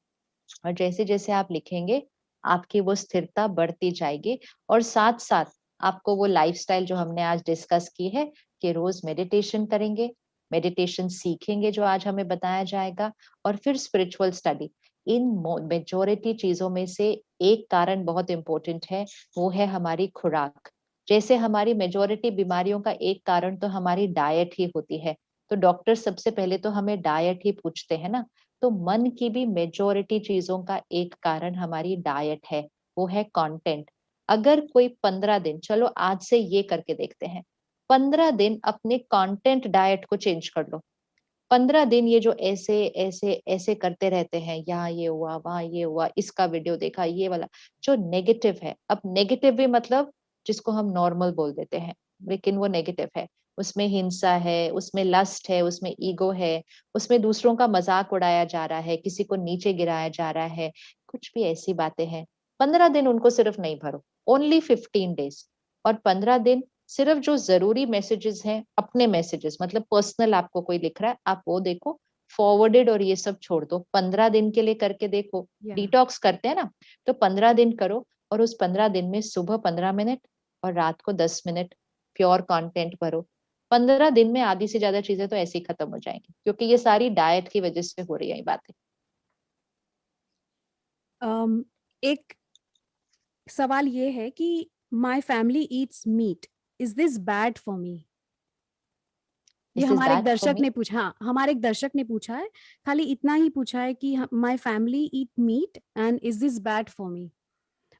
और जैसे-जैसे आप लिखेंगे, आपकी वो स्थिरता बढ़ती जाएगी और साथ-साथ आपको वो लाइफ़स्टाइल जो हमने आज डिस्कस की है कि रोज़ मेडिटेशन करेंगे, मेडिटेशन सीखेंगे जो आज हमें बताया जाएगा, और फिर स्पिरिचुअल स्टडी। इन मेजॉरिटी चीज़ों में से एक कारण बहुत इम्पोर्टेंट है, वो है हमारी खुराक। जैसे हमारी मेजॉरिटी बीमारियों का एक कारण तो हमारी डाइट ही होती है, तो डॉक्टर सबसे पहले तो हमें डाइट ही पूछते हैं ना, तो मन की भी मेजॉरिटी चीजों का एक कारण हमारी डाइट है, वो है कंटेंट। अगर कोई 15 दिन, चलो आज से ये करके देखते हैं, 15 दिन अपने कंटेंट डाइट को चेंज कर लो। 15 दिन ये जो ऐसे ऐसे ऐसे करते रहते हैं, यहाँ ये हुआ वहां ये हुआ, इसका वीडियो देखा, ये वाला जो नेगेटिव है। अब नेगेटिव भी मतलब जिसको हम नॉर्मल बोल देते हैं, लेकिन वो नेगेटिव है। उसमें हिंसा है, उसमें लस्ट है, उसमें ईगो है, उसमें दूसरों का मजाक उड़ाया जा रहा है, किसी को नीचे गिराया जा रहा है, कुछ भी ऐसी बातें हैं। 15 दिन उनको सिर्फ नहीं भरो, ओनली 15 डेज। और 15 दिन सिर्फ जो जरूरी मैसेजेस हैं, अपने मैसेजेस, मतलब पर्सनल आपको कोई लिख रहा है आप वो देखो, फॉरवर्डेड और ये सब छोड़ दो। 15 दिन के लिए करके देखो। डिटॉक्स करते हैं ना, तो 15 दिन करो, और उस 15 दिन में सुबह 15 मिनट और रात को 10 मिनट प्योर कंटेंट भरो। 15 दिन में आधी से ज्यादा चीजें तो ऐसे ही खत्म हो जाएंगी, क्योंकि ये सारी डाइट की वजह से हो रही है ये बातें। एक सवाल ये है कि my family eats meat, is this bad for me? ये Is this हमारे एक bad for दर्शक me? ने पूछा, हाँ हमारे एक दर्शक ने पूछा है, खाली इतना ही पूछा है कि my family eat meat and is this bad for मी?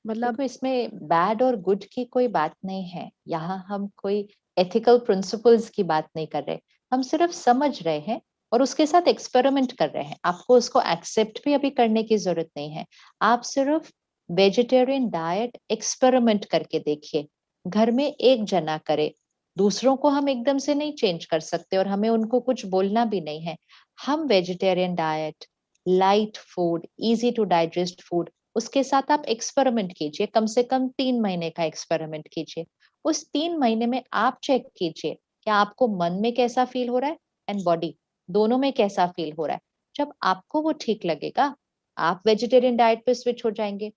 मतलब देखो, इसमें बैड और गुड की कोई बात नहीं है। यहाँ हम कोई एथिकल प्रिंसिपल्स की बात नहीं कर रहे, हम सिर्फ समझ रहे हैं और उसके साथ एक्सपेरिमेंट कर रहे हैं। आपको उसको एक्सेप्ट भी अभी करने की जरूरत नहीं है। आप सिर्फ वेजिटेरियन डाइट एक्सपेरिमेंट करके देखिए। घर में एक जना करे, दूसरों को हम एकदम से नहीं चेंज कर सकते और हमें उनको कुछ बोलना भी नहीं है। हम vegetarian diet, light food, easy to digest food, उसके साथ आप एक्सपेरिमेंट कीजिए। कम से कम 3 महीने का एक्सपेरिमेंट कीजिए। उस 3 महीने में आप चेक कीजिए क्या आपको मन में कैसा फील हो रहा है एंड बॉडी दोनों में कैसा फील हो रहा है। जब आपको वो ठीक लगेगा, आप वेजिटेरियन डाइट पे स्विच हो जाएंगे।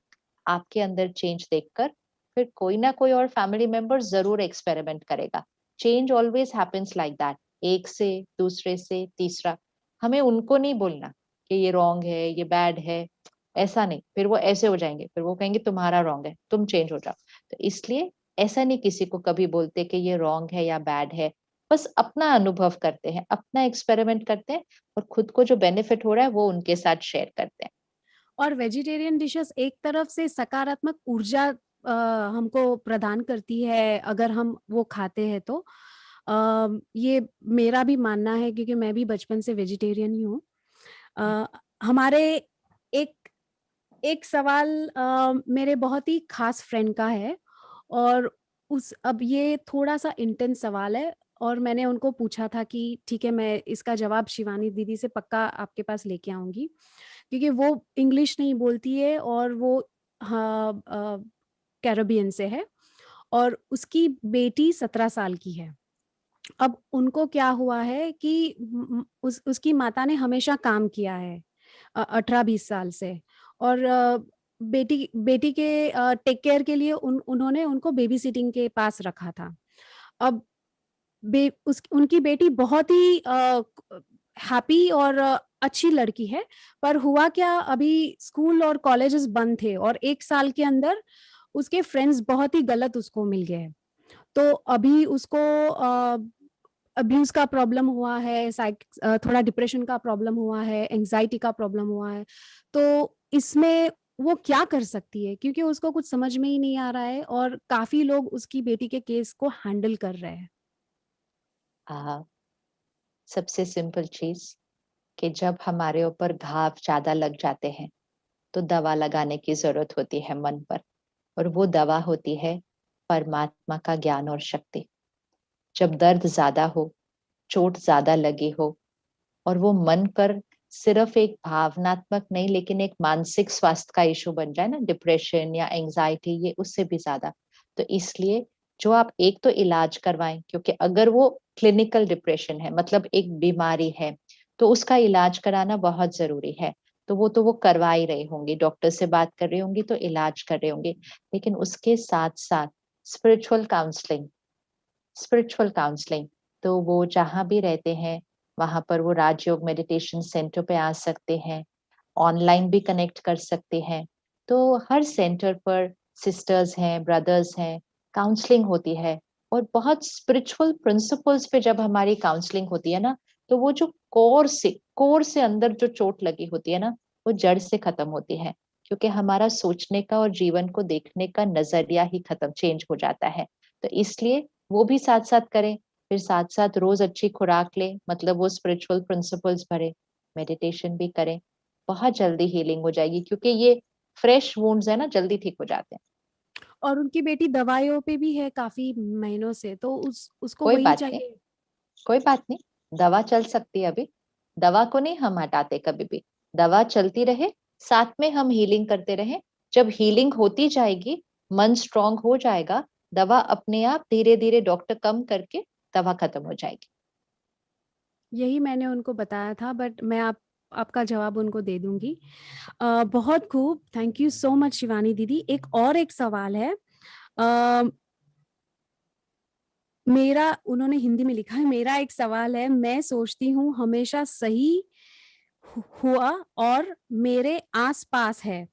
आपके अंदर चेंज देखकर फिर कोई ना कोई और फैमिली मेंबर जरूर एक्सपेरिमेंट करेगा। Change always happens like that, एक से दूसरे से तीसरा। हमें उनको नहीं बोलना कि ये रॉन्ग है, ये बैड है, ऐसा नहीं। फिर वो ऐसे हो जाएंगे, फिर वो कहेंगे तुम्हारा रॉन्ग है, तुम चेंज हो जाओ। तो इसलिए ऐसा नहीं किसी को कभी बोलते कि ये रॉन्ग है या बैड है। बस अपना अनुभव करते हैं, अपना एक्सपेरिमेंट करते हैं, और खुद को जो बेनिफिट हो रहा है वो उनके साथ शेयर करते हैं। और वेजिटेरियन डिशेस एक तरफ से सकारात्मक ऊर्जा हमको प्रदान करती है अगर हम वो खाते हैं तो। ये मेरा भी मानना है क्योंकि मैं भी बचपन से वेजिटेरियन ही हूँ। हमारे एक एक सवाल मेरे बहुत ही खास फ्रेंड का है, और उस अब ये थोड़ा सा इंटेंस सवाल है, और मैंने उनको पूछा था कि ठीक है मैं इसका जवाब शिवानी दीदी से पक्का आपके पास लेके आऊंगी, क्योंकि वो इंग्लिश नहीं बोलती है और वो हाँ कैरेबियन से है, और उसकी बेटी 17 साल की है। अब उनको क्या हुआ है कि उसकी माता ने हमेशा काम किया है 18-20 साल से, और बेटी बेटी के टेक केयर के लिए उन्होंने उनको बेबी सिटिंग के पास रखा था। अब उनकी बेटी बहुत ही हैप्पी और अच्छी लड़की है, पर हुआ क्या, अभी स्कूल और कॉलेजेस बंद थे और 1 साल के अंदर उसके फ्रेंड्स बहुत ही गलत उसको मिल गए। तो अभी उसको अब्यूज का प्रॉब्लम हुआ है, थोड़ा डिप्रेशन का प्रॉब्लम हुआ है, एंजाइटी का प्रॉब्लम हुआ है। तो इसमें वो क्या कर सकती है, क्योंकि उसको कुछ समझ में ही नहीं आ रहा है और काफी लोग उसकी बेटी के केस को हैंडल कर रहे हैं। सबसे सिंपल चीज कि जब हमारे ऊपर घाव ज्यादा लग जाते हैं तो दवा लगाने की जरूरत होती है मन पर, और वो दवा होती है परमात्मा का ज्ञान और शक्ति। जब दर्द ज्यादा हो, चोट ज्यादा लगी हो, और वो मन पर सिर्फ एक भावनात्मक नहीं लेकिन एक मानसिक स्वास्थ्य का इशू बन जाए ना, डिप्रेशन या एंजाइटी, ये उससे भी ज्यादा। तो इसलिए जो आप एक तो इलाज करवाएं, क्योंकि अगर वो क्लिनिकल डिप्रेशन है मतलब एक बीमारी है, तो उसका इलाज कराना बहुत जरूरी है। तो वो करवा ही रहे होंगे, डॉक्टर से बात कर रही होंगी तो इलाज कर रहे होंगे। लेकिन उसके साथ साथ स्पिरिचुअल काउंसलिंग, स्पिरिचुअल काउंसलिंग, तो वो जहाँ भी रहते हैं वहां पर वो राजयोग मेडिटेशन सेंटर पे आ सकते हैं, ऑनलाइन भी कनेक्ट कर सकते हैं। तो हर सेंटर पर सिस्टर्स हैं, ब्रदर्स हैं, काउंसलिंग होती है। और बहुत स्पिरिचुअल प्रिंसिपल्स पे जब हमारी काउंसलिंग होती है ना, तो वो जो कोर से अंदर जो चोट लगी होती है ना, वो जड़ से खत्म होती है, क्योंकि हमारा सोचने का और जीवन को देखने का नजरिया ही चेंज हो जाता है। तो इसलिए वो भी साथ साथ करें, फिर साथ साथ रोज अच्छी खुराक ले, मतलब वो स्पिरिचुअल प्रिंसिपल्स भरे, मेडिटेशन भी करें, बहुत जल्दी हीलिंग हो जाएगी, क्योंकि ये फ्रेश वुंड्स है ना, जल्दी ठीक हो जाते हैं। और उनकी बेटी दवाइयों पे भी है काफी महीनों से, तो उसको कोई वही बात नहीं, चाहिए। कोई बात नहीं, दवा चल सकती है अभी, दवा को नहीं हम हटाते कभी भी, दवा चलती रहे, साथ में हम हीलिंग करते रहे। जब हीलिंग होती जाएगी, मन स्ट्रांग हो जाएगा, दवा अपने आप धीरे धीरे डॉक्टर कम करके दवा खत्म हो जाएगी। यही मैंने उनको बताया था, बट मैं आपका जवाब उनको दे दूंगी। बहुत खूब, thank you so much Shivani दीदी। एक सवाल है, मेरा, उन्होंने हिंदी में लिखा है, मेरा एक सवाल है, मैं सोचती हूँ हमेशा सही हुआ और मेरे आसपास है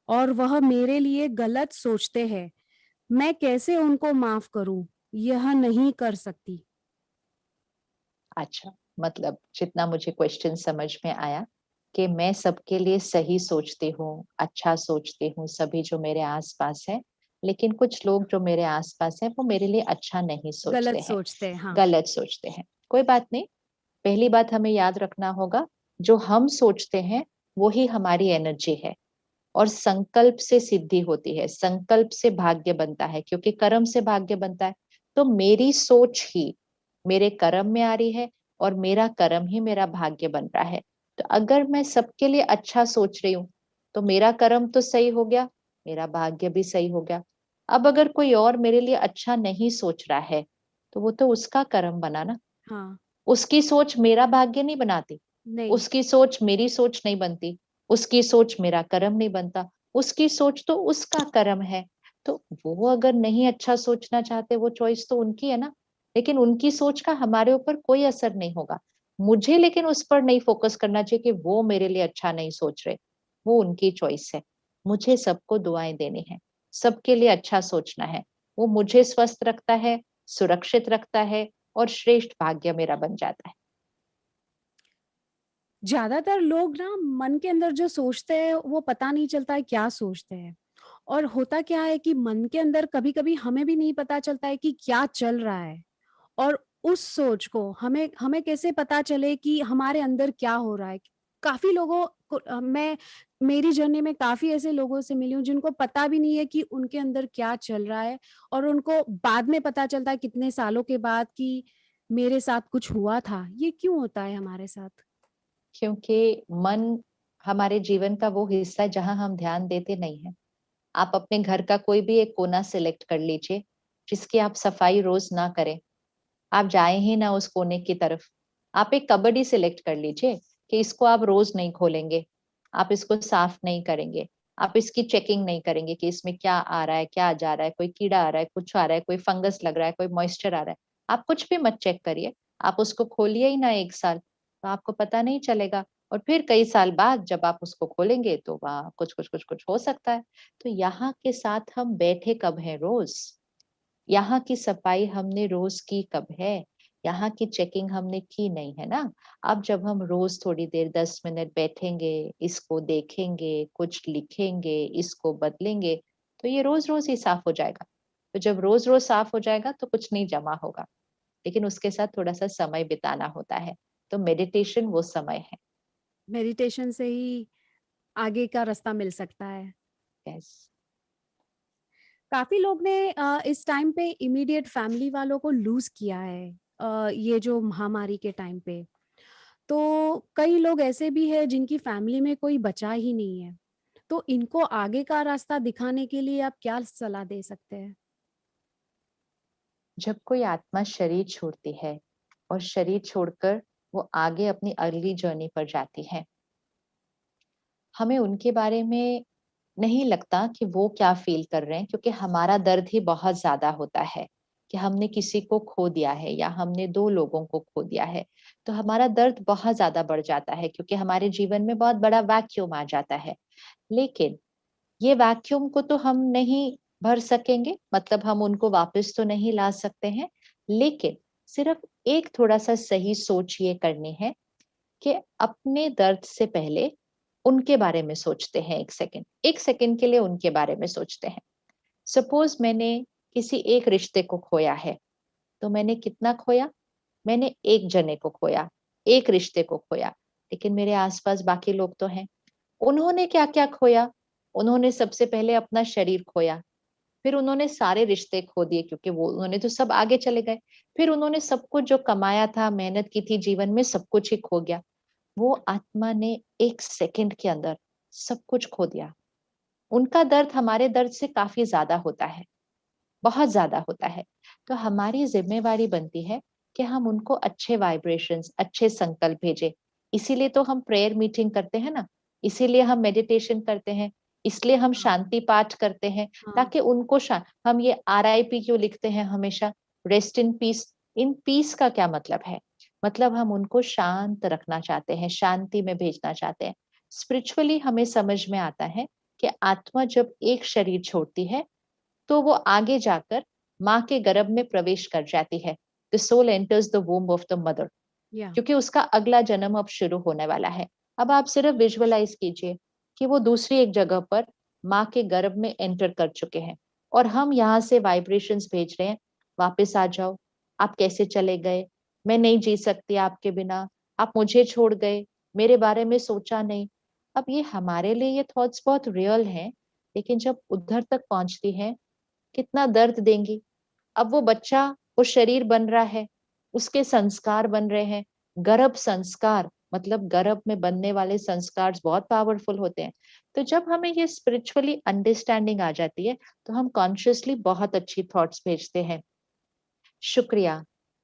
और वह मेरे लिए गलत सोचते हैं, मैं कैसे उनको माफ करूं? यह नहीं कर सकती। अच्छा, मतलब जितना मुझे क्वेश्चन समझ में आया कि मैं सबके लिए सही सोचती हूँ, अच्छा सोचती हूँ, सभी जो मेरे आसपास है, लेकिन कुछ लोग जो मेरे आसपास है वो मेरे लिए अच्छा नहीं सोचते गलत हैं, सोचते हैं, हाँ। गलत सोचते हैं। कोई बात नहीं, पहली बात हमें याद रखना होगा, जो हम सोचते हैं वो ही हमारी एनर्जी है, और संकल्प से सिद्धि होती है, संकल्प से भाग्य बनता है, क्योंकि कर्म से भाग्य बनता है। तो मेरी सोच ही मेरे कर्म में आ रही है, और मेरा कर्म ही मेरा भाग्य बन रहा है। तो अगर मैं सबके लिए अच्छा सोच रही हूँ, तो मेरा कर्म तो सही हो गया, मेरा भाग्य भी सही हो गया। अब अगर कोई और मेरे लिए अच्छा नहीं सोच रहा है, तो वो तो उसका कर्म बना ना, हाँ, उसकी सोच मेरा भाग्य नहीं बनाती, नहीं, उसकी सोच मेरी सोच नहीं बनती, उसकी सोच मेरा कर्म नहीं बनता, उसकी सोच तो उसका कर्म है। तो वो अगर नहीं अच्छा सोचना चाहते, वो चॉइस तो उनकी है ना, लेकिन उनकी सोच का हमारे ऊपर कोई असर नहीं होगा। मुझे लेकिन उस पर नहीं फोकस करना चाहिए कि वो मेरे लिए अच्छा नहीं सोच रहे, वो उनकी चॉइस है। मुझे सबको दुआएं देनी है, सबके लिए अच्छा सोचना है, वो मुझे स्वस्थ रखता है, सुरक्षित रखता है, और श्रेष्ठ भाग्य मेरा बन जाता है। ज्यादातर लोग ना मन के अंदर जो सोचते हैं वो पता नहीं चलता है क्या सोचते हैं। और होता क्या है कि मन के अंदर कभी कभी हमें भी नहीं पता चलता है कि क्या चल रहा है, और उस सोच को हमें हमें कैसे पता चले कि हमारे अंदर क्या हो रहा है। काफी लोगों को मैं मेरी जर्नी में काफी ऐसे लोगों से मिली हूँ जिनको पता भी नहीं है कि उनके अंदर क्या चल रहा है, और उनको बाद में पता चलता है कितने सालों के बाद कि मेरे साथ कुछ हुआ था। ये क्यों होता है हमारे साथ? क्योंकि मन हमारे जीवन का वो हिस्सा है जहां हम ध्यान देते नहीं हैं। आप अपने घर का कोई भी एक कोना सिलेक्ट कर लीजिए, जिसकी आप सफाई रोज ना करें, आप जाए ही ना उस कोने की तरफ। आप एक कबर्ड ही सिलेक्ट कर लीजिए कि इसको आप रोज नहीं खोलेंगे, आप इसको साफ नहीं करेंगे, आप इसकी चेकिंग नहीं करेंगे कि इसमें क्या आ रहा है, क्या जा रहा है, कोई कीड़ा आ रहा है, कुछ आ रहा है, कोई फंगस लग रहा है, कोई मॉइस्चर आ रहा है। आप कुछ भी मत चेक करिए, आप उसको खोलिए ही ना 1 साल, तो आपको पता नहीं चलेगा। और फिर कई साल बाद जब आप उसको खोलेंगे तो वहाँ कुछ कुछ कुछ कुछ हो सकता है। तो यहाँ के साथ हम बैठे कब हैं रोज, यहाँ की सफाई हमने रोज की कब है, यहाँ की चेकिंग हमने की नहीं है ना। अब जब हम रोज थोड़ी देर 10 मिनट बैठेंगे, इसको देखेंगे, कुछ लिखेंगे, इसको बदलेंगे, तो ये रोज रोज ही साफ हो जाएगा। तो जब रोज रोज साफ हो जाएगा तो कुछ नहीं जमा होगा, लेकिन उसके साथ थोड़ा सा समय बिताना होता है। तो मेडिटेशन वो समय है। मेडिटेशन से ही आगे का रास्ता मिल सकता है। यस। काफी लोग ने इस टाइम पे इमीडिएट फैमिली वालों को लूज किया है, ये जो महामारी के टाइम पे। तो कई लोग ऐसे भी हैं जिनकी फैमिली में कोई बचा ही नहीं है। तो इनको आगे का रास्ता दिखाने के लिए आप क्या सलाह दे सकते हैं? जब कोई आत्मा शरीर छोड़ती है और शरीर छोड़कर वो आगे अपनी अगली जर्नी पर जाती है, हमें उनके बारे में नहीं लगता कि वो क्या फील कर रहे हैं, क्योंकि हमारा दर्द ही बहुत ज्यादा होता है कि हमने किसी को खो दिया है या हमने 2 लोगों को खो दिया है। तो हमारा दर्द बहुत ज्यादा बढ़ जाता है, क्योंकि हमारे जीवन में बहुत बड़ा वैक्यूम आ जाता है। लेकिन ये वैक्यूम को तो हम नहीं भर सकेंगे, मतलब हम उनको वापस तो नहीं ला सकते हैं, लेकिन सिर्फ एक थोड़ा सा सही सोच ये करनी है कि अपने दर्द से पहले उनके बारे में सोचते हैं। एक सेकंड के लिए उनके बारे में सोचते हैं। सपोज मैंने किसी एक रिश्ते को खोया है, तो मैंने कितना खोया? मैंने एक जने को खोया, एक रिश्ते को खोया, लेकिन मेरे आसपास बाकी लोग तो हैं। उन्होंने क्या क्या खोया? उन्होंने सबसे पहले अपना शरीर खोया, फिर उन्होंने सारे रिश्ते खो दिए क्योंकि वो उन्होंने तो सब आगे चले गए। फिर उन्होंने सब कुछ जो कमाया था, मेहनत की थी जीवन में, सब कुछ ही खो गया। वो आत्मा ने एक सेकंड के अंदर सब कुछ खो दिया। उनका दर्द हमारे दर्द से काफी ज्यादा होता है, बहुत ज्यादा होता है। तो हमारी जिम्मेवारी बनती है कि हम उनको अच्छे वाइब्रेशंस, अच्छे संकल्प भेजें। इसीलिए तो हम प्रेयर मीटिंग करते हैं ना, इसीलिए हम मेडिटेशन करते हैं, इसलिए हम हाँ, शांति पाठ करते हैं, हाँ, ताकि उनको हम ये RIP क्यों लिखते हैं हमेशा, rest in peace. In peace का क्या मतलब है? मतलब हम उनको शांत रखना चाहते हैं, शांति में भेजना चाहते हैं। स्पिरिचुअली हमें समझ में आता है कि आत्मा जब एक शरीर छोड़ती है तो वो आगे जाकर माँ के गर्भ में प्रवेश कर जाती है। The soul enters the womb of the mother, या क्योंकि उसका अगला जन्म अब शुरू होने वाला है। अब आप सिर्फ विजुअलाइज कीजिए कि वो दूसरी एक जगह पर माँ के गर्भ में एंटर कर चुके हैं और हम यहाँ से वाइब्रेशंस भेज रहे हैं, वापस आ जाओ, आप कैसे चले गए, मैं नहीं जी सकती आपके बिना, आप मुझे छोड़ गए, मेरे बारे में सोचा नहीं। अब ये हमारे लिए ये थॉट्स बहुत रियल हैं, लेकिन जब उधर तक पहुंचती है कितना दर्द देंगी। अब वो बच्चा, वो शरीर बन रहा है, उसके संस्कार बन रहे हैं। गर्भ संस्कार मतलब गर्भ में बनने वाले संस्कार बहुत पावरफुल होते हैं। तो जब हमें ये स्पिरिचुअली अंडरस्टैंडिंग आ जाती है, तो हम कॉन्शियसली बहुत अच्छी थॉट्स भेजते हैं। शुक्रिया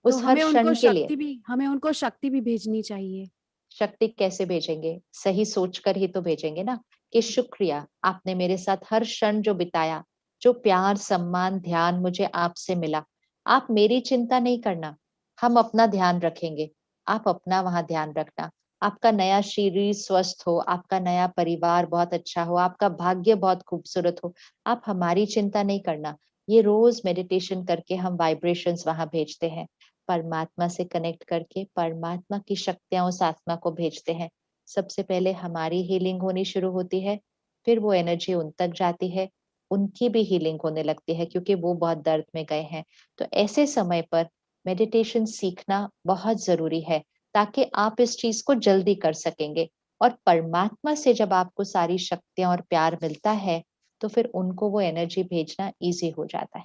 तो उस हर क्षण के लिए। हमें उनको शक्ति भी भेजनी चाहिए। शक्ति कैसे भेजेंगे? सही सोचकर ही तो भेजेंगे ना, कि शुक्रिया आपने मेरे साथ हर क्षण जो बिताया, जो प्यार, सम्मान, ध्यान मुझे आपसे मिला। आप मेरी चिंता नहीं करना, हम अपना ध्यान रखेंगे, आप अपना वहां ध्यान रखना। आपका नया शरीर स्वस्थ हो, आपका नया परिवार बहुत अच्छा हो, आपका भाग्य बहुत खूबसूरत हो, आप हमारी चिंता नहीं करना। ये रोज मेडिटेशन करके हम वाइब्रेशंस वहां भेजते हैं, परमात्मा से कनेक्ट करके परमात्मा की शक्तियां उस आत्मा को भेजते हैं। सबसे पहले हमारी हीलिंग होनी शुरू होती है, फिर वो एनर्जी उन तक जाती है, उनकी भी हीलिंग होने लगती है क्योंकि वो बहुत दर्द में गए हैं। तो ऐसे समय पर मेडिटेशन सीखना बहुत जरूरी है, ताकि आप इस चीज को जल्दी कर सकेंगे। और परमात्मा से जब आपको सारी शक्तियां और प्यार मिलता है, तो फिर उनको वो एनर्जी भेजना इजी हो जाता है।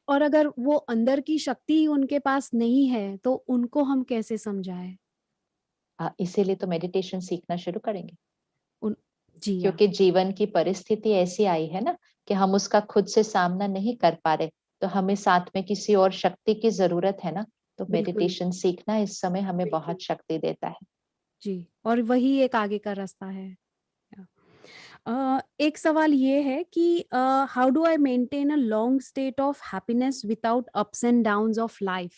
और अगर वो अंदर की शक्ति ही उनके पास नहीं है, तो उनको हम कैसे समझाएं? इसीलिए तो मेडिटेशन सीखना शुरू करेंगे, उन जी या क्योंकि जीवन की परिस्थिति ऐसी आई है ना कि हम उसका खुद से सामना नहीं कर पा रहे, तो हमें साथ में किसी और शक्ति की जरूरत है ना। तो बिल्कुल, मेडिटेशन सीखना इस समय हमें बिल्कुल। बहुत शक्ति देता है। जी, और वही एक आगे का रास्ता है। एक सवाल ये है कि how do I maintain a long state of happiness without ups and downs of life?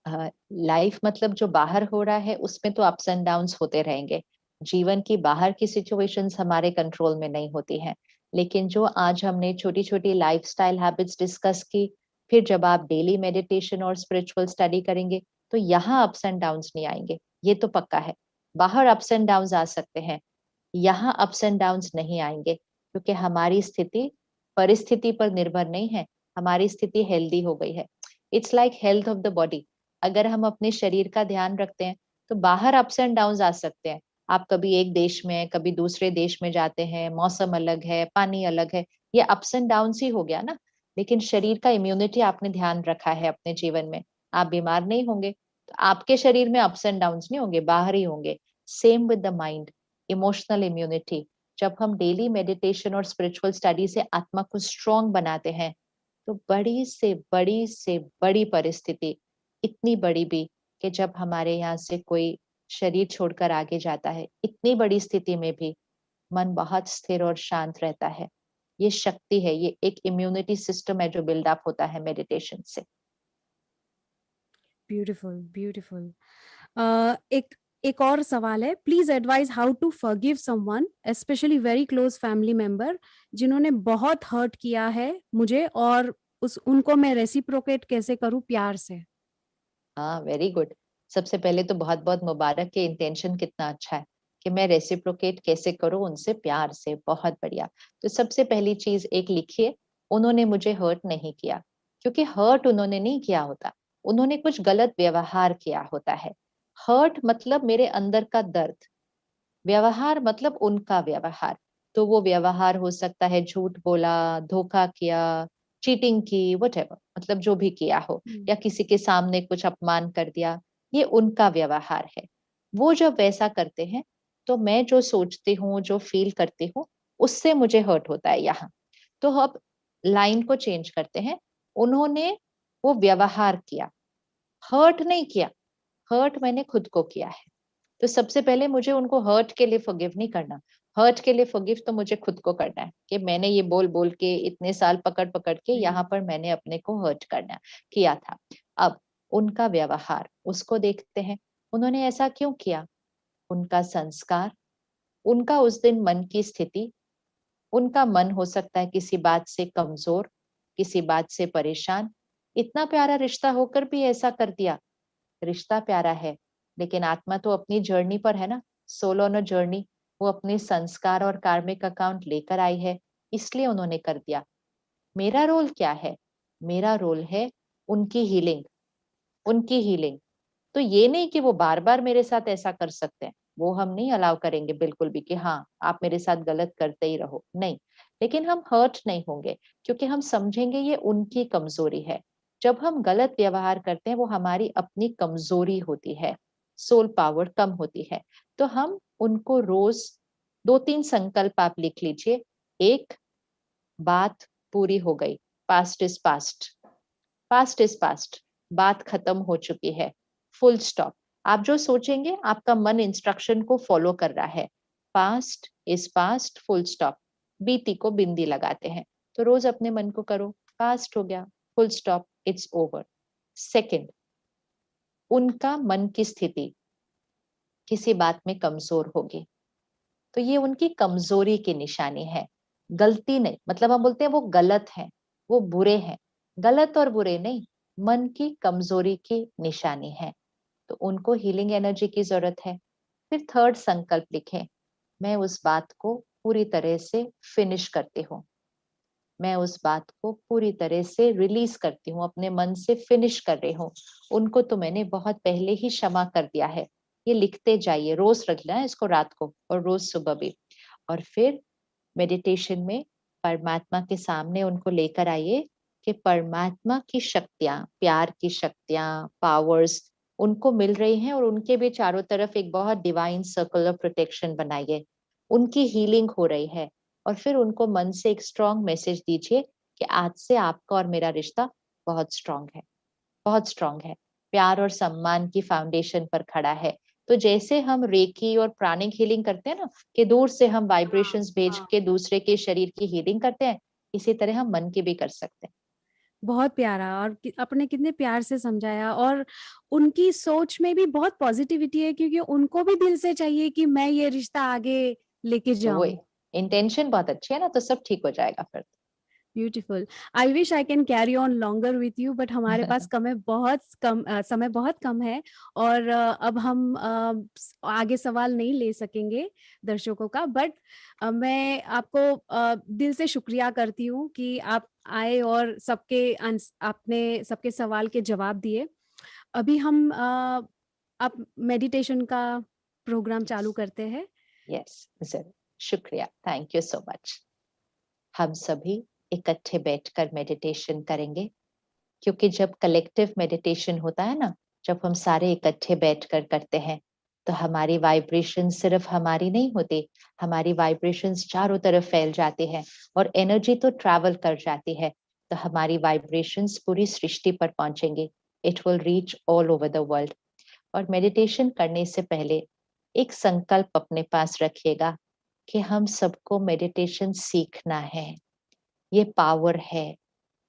Life मतलब जो बाहर हो रहा है उसमें तो अप्स एंड डाउन्स होते रहेंगे। जीवन की बाहर की सिचुएशंस हमारे कंट्रोल में नहीं होती हैं। लेकिन जो आज हमने छोटी छोटी लाइफस्टाइल हैबिट्स डिस्कस की, फिर जब आप डेली मेडिटेशन और स्पिरिचुअल स्टडी करेंगे, तो यहाँ अप्स एंड डाउन्स नहीं आएंगे, ये तो पक्का है। बाहर अप्स एंड डाउन्स आ सकते हैं, यहाँ अप्स एंड डाउन्स नहीं आएंगे, क्योंकि हमारी स्थिति परिस्थिति पर निर्भर नहीं है, हमारी स्थिति हेल्दी हो गई है। It's like health of the body. अगर हम अपने शरीर का ध्यान रखते हैं, तो बाहर अप्स एंड डाउन्स आ सकते हैं। आप कभी एक देश में, कभी दूसरे देश में जाते हैं, मौसम अलग है, पानी अलग है, ये अप्स एंड डाउन्स ही हो गया ना। लेकिन शरीर का इम्यूनिटी आपने ध्यान रखा है अपने जीवन में, आप बीमार नहीं होंगे, तो आपके शरीर में अप्स एंड डाउन्स नहीं होंगे, बाहर ही होंगे। Same with the mind, emotional immunity. जब हम डेली मेडिटेशन और स्पिरिचुअल स्टडी से आत्मा को स्ट्रांग बनाते हैं, तो बड़ी परिस्थिति, इतनी बड़ी भी कि जब हमारे यहाँ से कोई शरीर छोड़कर आगे जाता है, इतनी बड़ी स्थिति में भी मन बहुत स्थिर और शांत रहता है। ये शक्ति है, ये एक इम्यूनिटी सिस्टम है जो बिल्डअप होता है मेडिटेशन से। Beautiful, beautiful. एक एक और सवाल है, please advise how to forgive someone, specially very close family member, जिन्होंने बहुत हर्ट किया है मुझे, और उस उनको मैं रेसिप्रोकेट कैसे करूं प्यार से? हाँ, वेरी गुड। सबसे पहले तो बहुत बहुत मुबारक के इंटेंशन कितना अच्छा है कि मैं रेसिप्रोकेट कैसे करूं उनसे प्यार से, बहुत बढ़िया। तो सबसे पहली चीज एक लिखिए, उन्होंने मुझे हर्ट नहीं किया, क्योंकि हर्ट उन्होंने नहीं किया होता, उन्होंने कुछ गलत व्यवहार किया होता है। हर्ट मतलब मेरे अंदर का दर्द, व्यवहार मतलब उनका व्यवहार। तो वो व्यवहार हो सकता है झूठ बोला, धोखा किया, चीटिंग की, व्हाटएवर, मतलब जो भी किया हो, या किसी के सामने कुछ अपमान कर दिया, ये उनका व्यवहार है। वो जब वैसा करते हैं तो मैं जो सोचती हूँ, जो फील करती हूँ, उससे मुझे हर्ट होता है यहाँ। तो अब लाइन को चेंज करते हैं, उन्होंने वो व्यवहार किया, हर्ट नहीं किया, हर्ट मैंने खुद को किया है। तो सबसे पहले मुझे उनको हर्ट के लिए फॉरगिव नहीं करना, हर्ट के लिए फॉरगिव तो मुझे खुद को करना है कि मैंने ये बोल बोल के इतने साल पकड़ पकड़ के यहाँ पर मैंने अपने को हर्ट करना किया था। अब उनका व्यवहार, उसको देखते हैं, उन्होंने ऐसा क्यों किया, उनका संस्कार, उनका उस दिन मन की स्थिति, उनका मन हो सकता है किसी बात से कमजोर, किसी बात से परेशान, इतना प्यारा रिश्ता होकर भी ऐसा कर दिया। रिश्ता प्यारा है लेकिन आत्मा तो अपनी जर्नी पर है ना, सोल ऑन अ जर्नी, वो अपने संस्कार और कार्मिक अकाउंट लेकर आई है, इसलिए उन्होंने कर दिया। मेरा रोल क्या है, मेरा रोल है उनकी हीलिंग, उनकी हीलिंग। तो ये नहीं कि वो बार बार मेरे साथ ऐसा कर सकते हैं, वो हम नहीं अलाउ करेंगे बिल्कुल भी कि हाँ आप मेरे साथ गलत करते ही रहो, नहीं। लेकिन हम हर्ट नहीं होंगे, क्योंकि हम समझेंगे ये उनकी कमजोरी है। जब हम गलत व्यवहार करते हैं वो हमारी अपनी कमजोरी होती है, सोल पावर कम होती है। तो हम उनको रोज 2-3 संकल्प आप लिख लीजिए। एक, बात पूरी हो गई, past is past, past is past, बात खत्म हो चुकी है, फुल स्टॉप। आप जो सोचेंगे आपका मन इंस्ट्रक्शन को फॉलो कर रहा है, past is past, full stop, बीती को बिंदी लगाते हैं। तो रोज अपने मन को करो, पास्ट हो गया, full stop, it's over. Second, उनका मन की स्थिति किसी बात में कमजोर होगी, तो ये उनकी कमजोरी की निशानी है, गलती नहीं। मतलब हम बोलते हैं वो गलत है, वो बुरे हैं, गलत और बुरे नहीं, मन की कमजोरी की निशानी है। तो उनको हीलिंग एनर्जी की जरूरत है। फिर थर्ड संकल्प लिखें, मैं उस बात को पूरी तरह से फिनिश करती हूँ, मैं उस बात को पूरी तरह से रिलीज करती हूँ, अपने मन से फिनिश कर रही हूँ, उनको तो मैंने बहुत पहले ही क्षमा कर दिया है। ये लिखते जाइए, रोज रख लेना इसको रात को और रोज सुबह भी। और फिर मेडिटेशन में परमात्मा के सामने उनको लेकर आइए कि परमात्मा की शक्तियां, प्यार की शक्तियां, पावर्स उनको मिल रही हैं, और उनके भी चारों तरफ एक बहुत डिवाइन सर्कल ऑफ प्रोटेक्शन बनाइए, उनकी हीलिंग हो रही है। और फिर उनको मन से एक स्ट्रॉन्ग मैसेज दीजिए कि आज से आपका और मेरा रिश्ता बहुत स्ट्रॉन्ग है, बहुत स्ट्रॉन्ग है, प्यार और सम्मान की फाउंडेशन पर खड़ा है। तो जैसे हम रेकी और प्राणिक हीलिंग करते हैं ना, कि दूर से हम वाइब्रेशंस भेज के दूसरे के शरीर की हीलिंग करते हैं, इसी तरह हम मन की भी कर सकते हैं। बहुत प्यारा, और आपने कितने प्यार से समझाया, और उनकी सोच में भी बहुत पॉजिटिविटी है, क्योंकि उनको भी दिल से चाहिए कि मैं ये रिश्ता आगे लेके तो जाऊं। वही, इंटेंशन बहुत अच्छी है ना, तो सब ठीक हो जाएगा फिर। Beautiful. I wish I can carry on longer with you, but हमारे पास समय बहुत कम है, और अब हम आगे सवाल नहीं ले सकेंगे दर्शकों का। बट मैं आपको दिल से शुक्रिया करती हूँ कि आप आए और आपने सबके सवाल के जवाब दिए। अभी हम आप मेडिटेशन का प्रोग्राम चालू करते हैं। यस, जरूर, शुक्रिया, थैंक यू सो मच। हम सभी इकट्ठे बैठकर मेडिटेशन करेंगे, क्योंकि जब कलेक्टिव मेडिटेशन होता है ना, जब हम सारे इकट्ठे बैठकर करते हैं, तो हमारी वाइब्रेशन सिर्फ हमारी नहीं होती, हमारी वाइब्रेशंस चारों तरफ फैल जाती है, और एनर्जी तो ट्रैवल कर जाती है। तो हमारी वाइब्रेशंस पूरी सृष्टि पर पहुंचेंगे, it will reach all over the world. और मेडिटेशन करने से पहले एक संकल्प अपने पास रखिएगा कि हम सबको मेडिटेशन सीखना है, ये पावर है,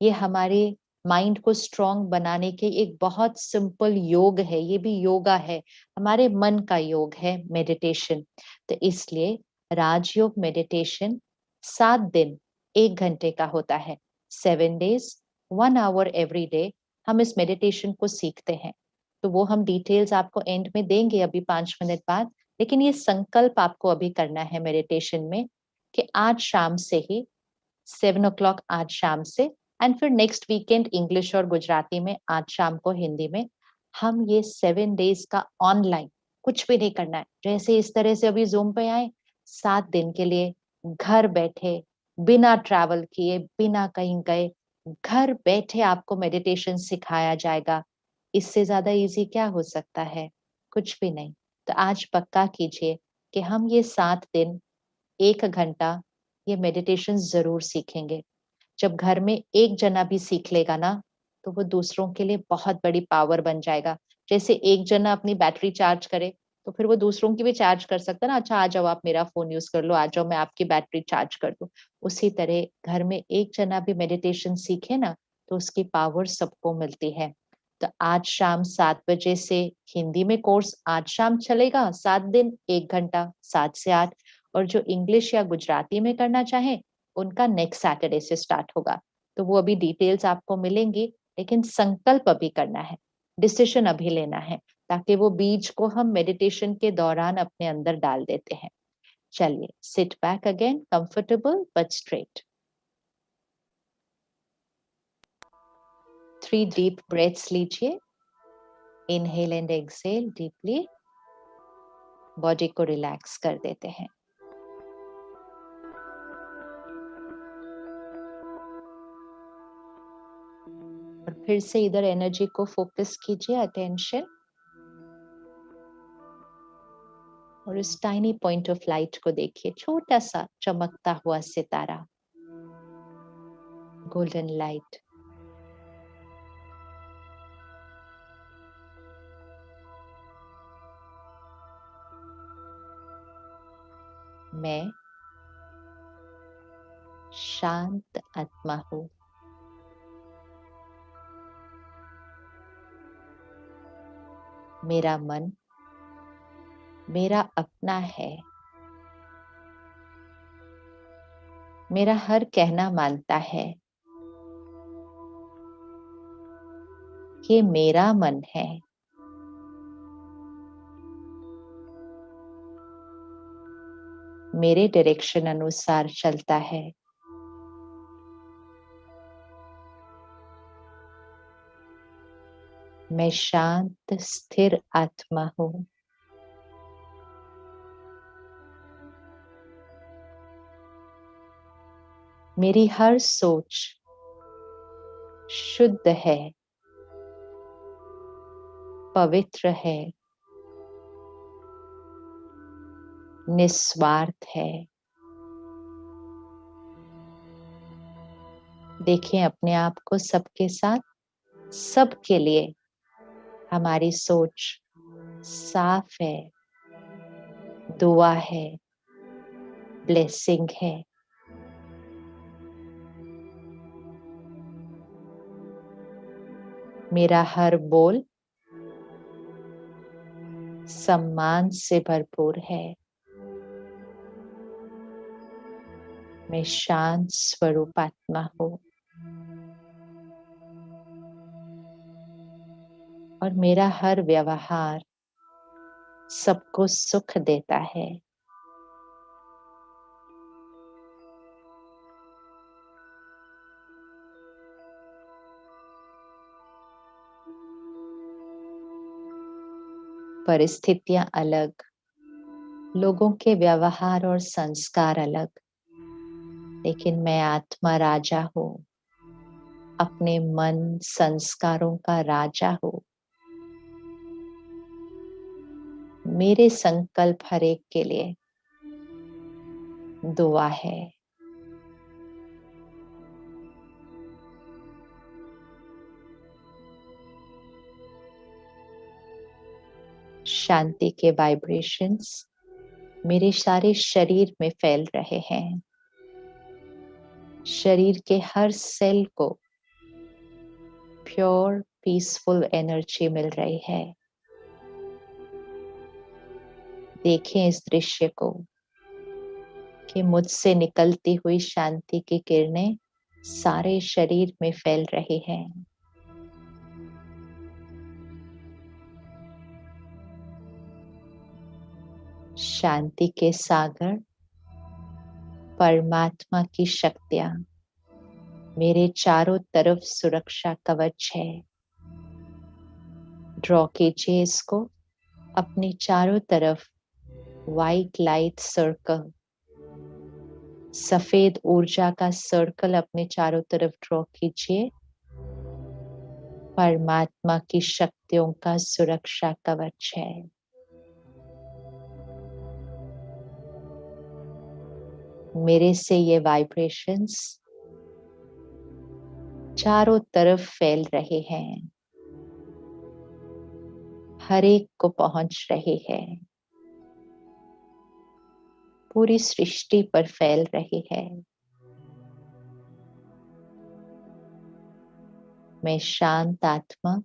ये हमारे माइंड को स्ट्रांग बनाने के एक बहुत सिंपल योग है, ये भी योगा है, हमारे मन का योग है मेडिटेशन। तो इसलिए राजयोग मेडिटेशन 7 दिन 1 घंटे का होता है, 7 days 1 hour एवरी डे हम इस मेडिटेशन को सीखते हैं। तो वो हम डिटेल्स आपको एंड में देंगे अभी 5 मिनट बाद। लेकिन ये संकल्प आपको अभी करना है मेडिटेशन में कि आज शाम से ही 7 o'clock आज शाम से, एंड फिर नेक्स्ट वीकेंड इंग्लिश और गुजराती में, आज शाम को हिंदी में, हम ये 7 days का ऑनलाइन, कुछ भी नहीं करना है, जैसे इस तरह से अभी जूम पे आए, 7 दिन के लिए घर बैठे, बिना ट्रैवल किए, बिना कहीं गए, घर बैठे आपको मेडिटेशन सिखाया जाएगा। इससे ज्यादा इजी क्या हो सकता है? कुछ भी नहीं। तो आज पक्का कीजिए कि हम ये 7 दिन 1 घंटा ये मेडिटेशन जरूर सीखेंगे। जब घर में एक जना भी सीख लेगा ना, तो वो दूसरों के लिए बहुत बड़ी पावर बन जाएगा। जैसे एक जना अपनी बैटरी चार्ज करे, तो फिर वो दूसरों की भी चार्ज कर सकता है ना। अच्छा, आ जाओ, आप मेरा फोन यूज कर लो, आ जाओ, मैं आपकी बैटरी चार्ज कर दूं। उसी तरह घर में एक जना भी मेडिटेशन सीखे ना, तो उसकी पावर सबको मिलती है। तो आज शाम 7 बजे से हिंदी में कोर्स आज शाम चलेगा, 7 दिन 1 घंटा 7 से 8। और जो इंग्लिश या गुजराती में करना चाहे, उनका नेक्स्ट सैटरडे से स्टार्ट होगा। तो वो अभी डिटेल्स आपको मिलेंगी, लेकिन संकल्प अभी करना है, डिसीजन अभी लेना है, ताकि वो बीज को हम मेडिटेशन के दौरान अपने अंदर डाल देते हैं। चलिए, sit back again, comfortable but straight. 3 deep breaths लीजिए। Inhale and exhale deeply. Body को रिलैक्स कर देते हैं। और फिर से इधर एनर्जी को फोकस कीजिए, अटेंशन, और उस टाइनी पॉइंट ऑफ लाइट को देखिए, छोटा सा चमकता हुआ सितारा, गोल्डन लाइट। मैं शांत आत्मा हूं। मेरा मन मेरा अपना है। मेरा हर कहना मानता है। ये मेरा मन है। मेरे डायरेक्शन अनुसार चलता है। मैं शांत स्थिर आत्मा हूं। मेरी हर सोच शुद्ध है, पवित्र है, निस्वार्थ है। देखिए अपने आप को सबके साथ, सबके लिए हमारी सोच साफ है, दुआ है, ब्लेसिंग है। मेरा हर बोल सम्मान से भरपूर है। मैं शांत स्वरूप आत्मा हूं। और मेरा हर व्यवहार सबको सुख देता है। परिस्थितियां अलग, लोगों के व्यवहार और संस्कार अलग, लेकिन मैं आत्मा राजा हूं। अपने मन संस्कारों का राजा हूं। मेरे संकल्प हर एक के लिए दुआ है। शांति के वाइब्रेशंस मेरे सारे शरीर में फैल रहे हैं। शरीर के हर सेल को प्योर पीसफुल एनर्जी मिल रही है। देखें इस दृश्य को कि मुझसे निकलती हुई शांति की किरणें सारे शरीर में फैल रही हैं। शांति के सागर परमात्मा की शक्तियां मेरे चारों तरफ सुरक्षा कवच है। ड्रॉ कीजिए इसको अपने चारों तरफ व्हाइट लाइट सर्कल, सफेद ऊर्जा का सर्कल अपने चारों तरफ ड्रॉ कीजिए। परमात्मा की शक्तियों का सुरक्षा कवच है। मेरे से ये वाइब्रेशंस चारों तरफ फैल रहे हैं, हर एक को पहुंच रहे हैं, पूरी सृष्टि पर फैल रही है। मैं शांत आत्मा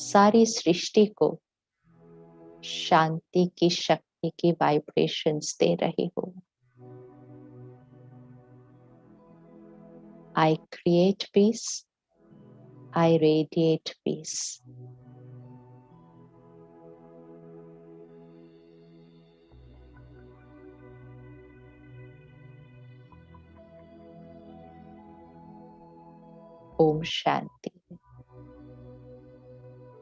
सारी सृष्टि को शांति की शक्ति की वाइब्रेशंस दे रही हूँ। I create peace, I radiate peace. Om Shanti.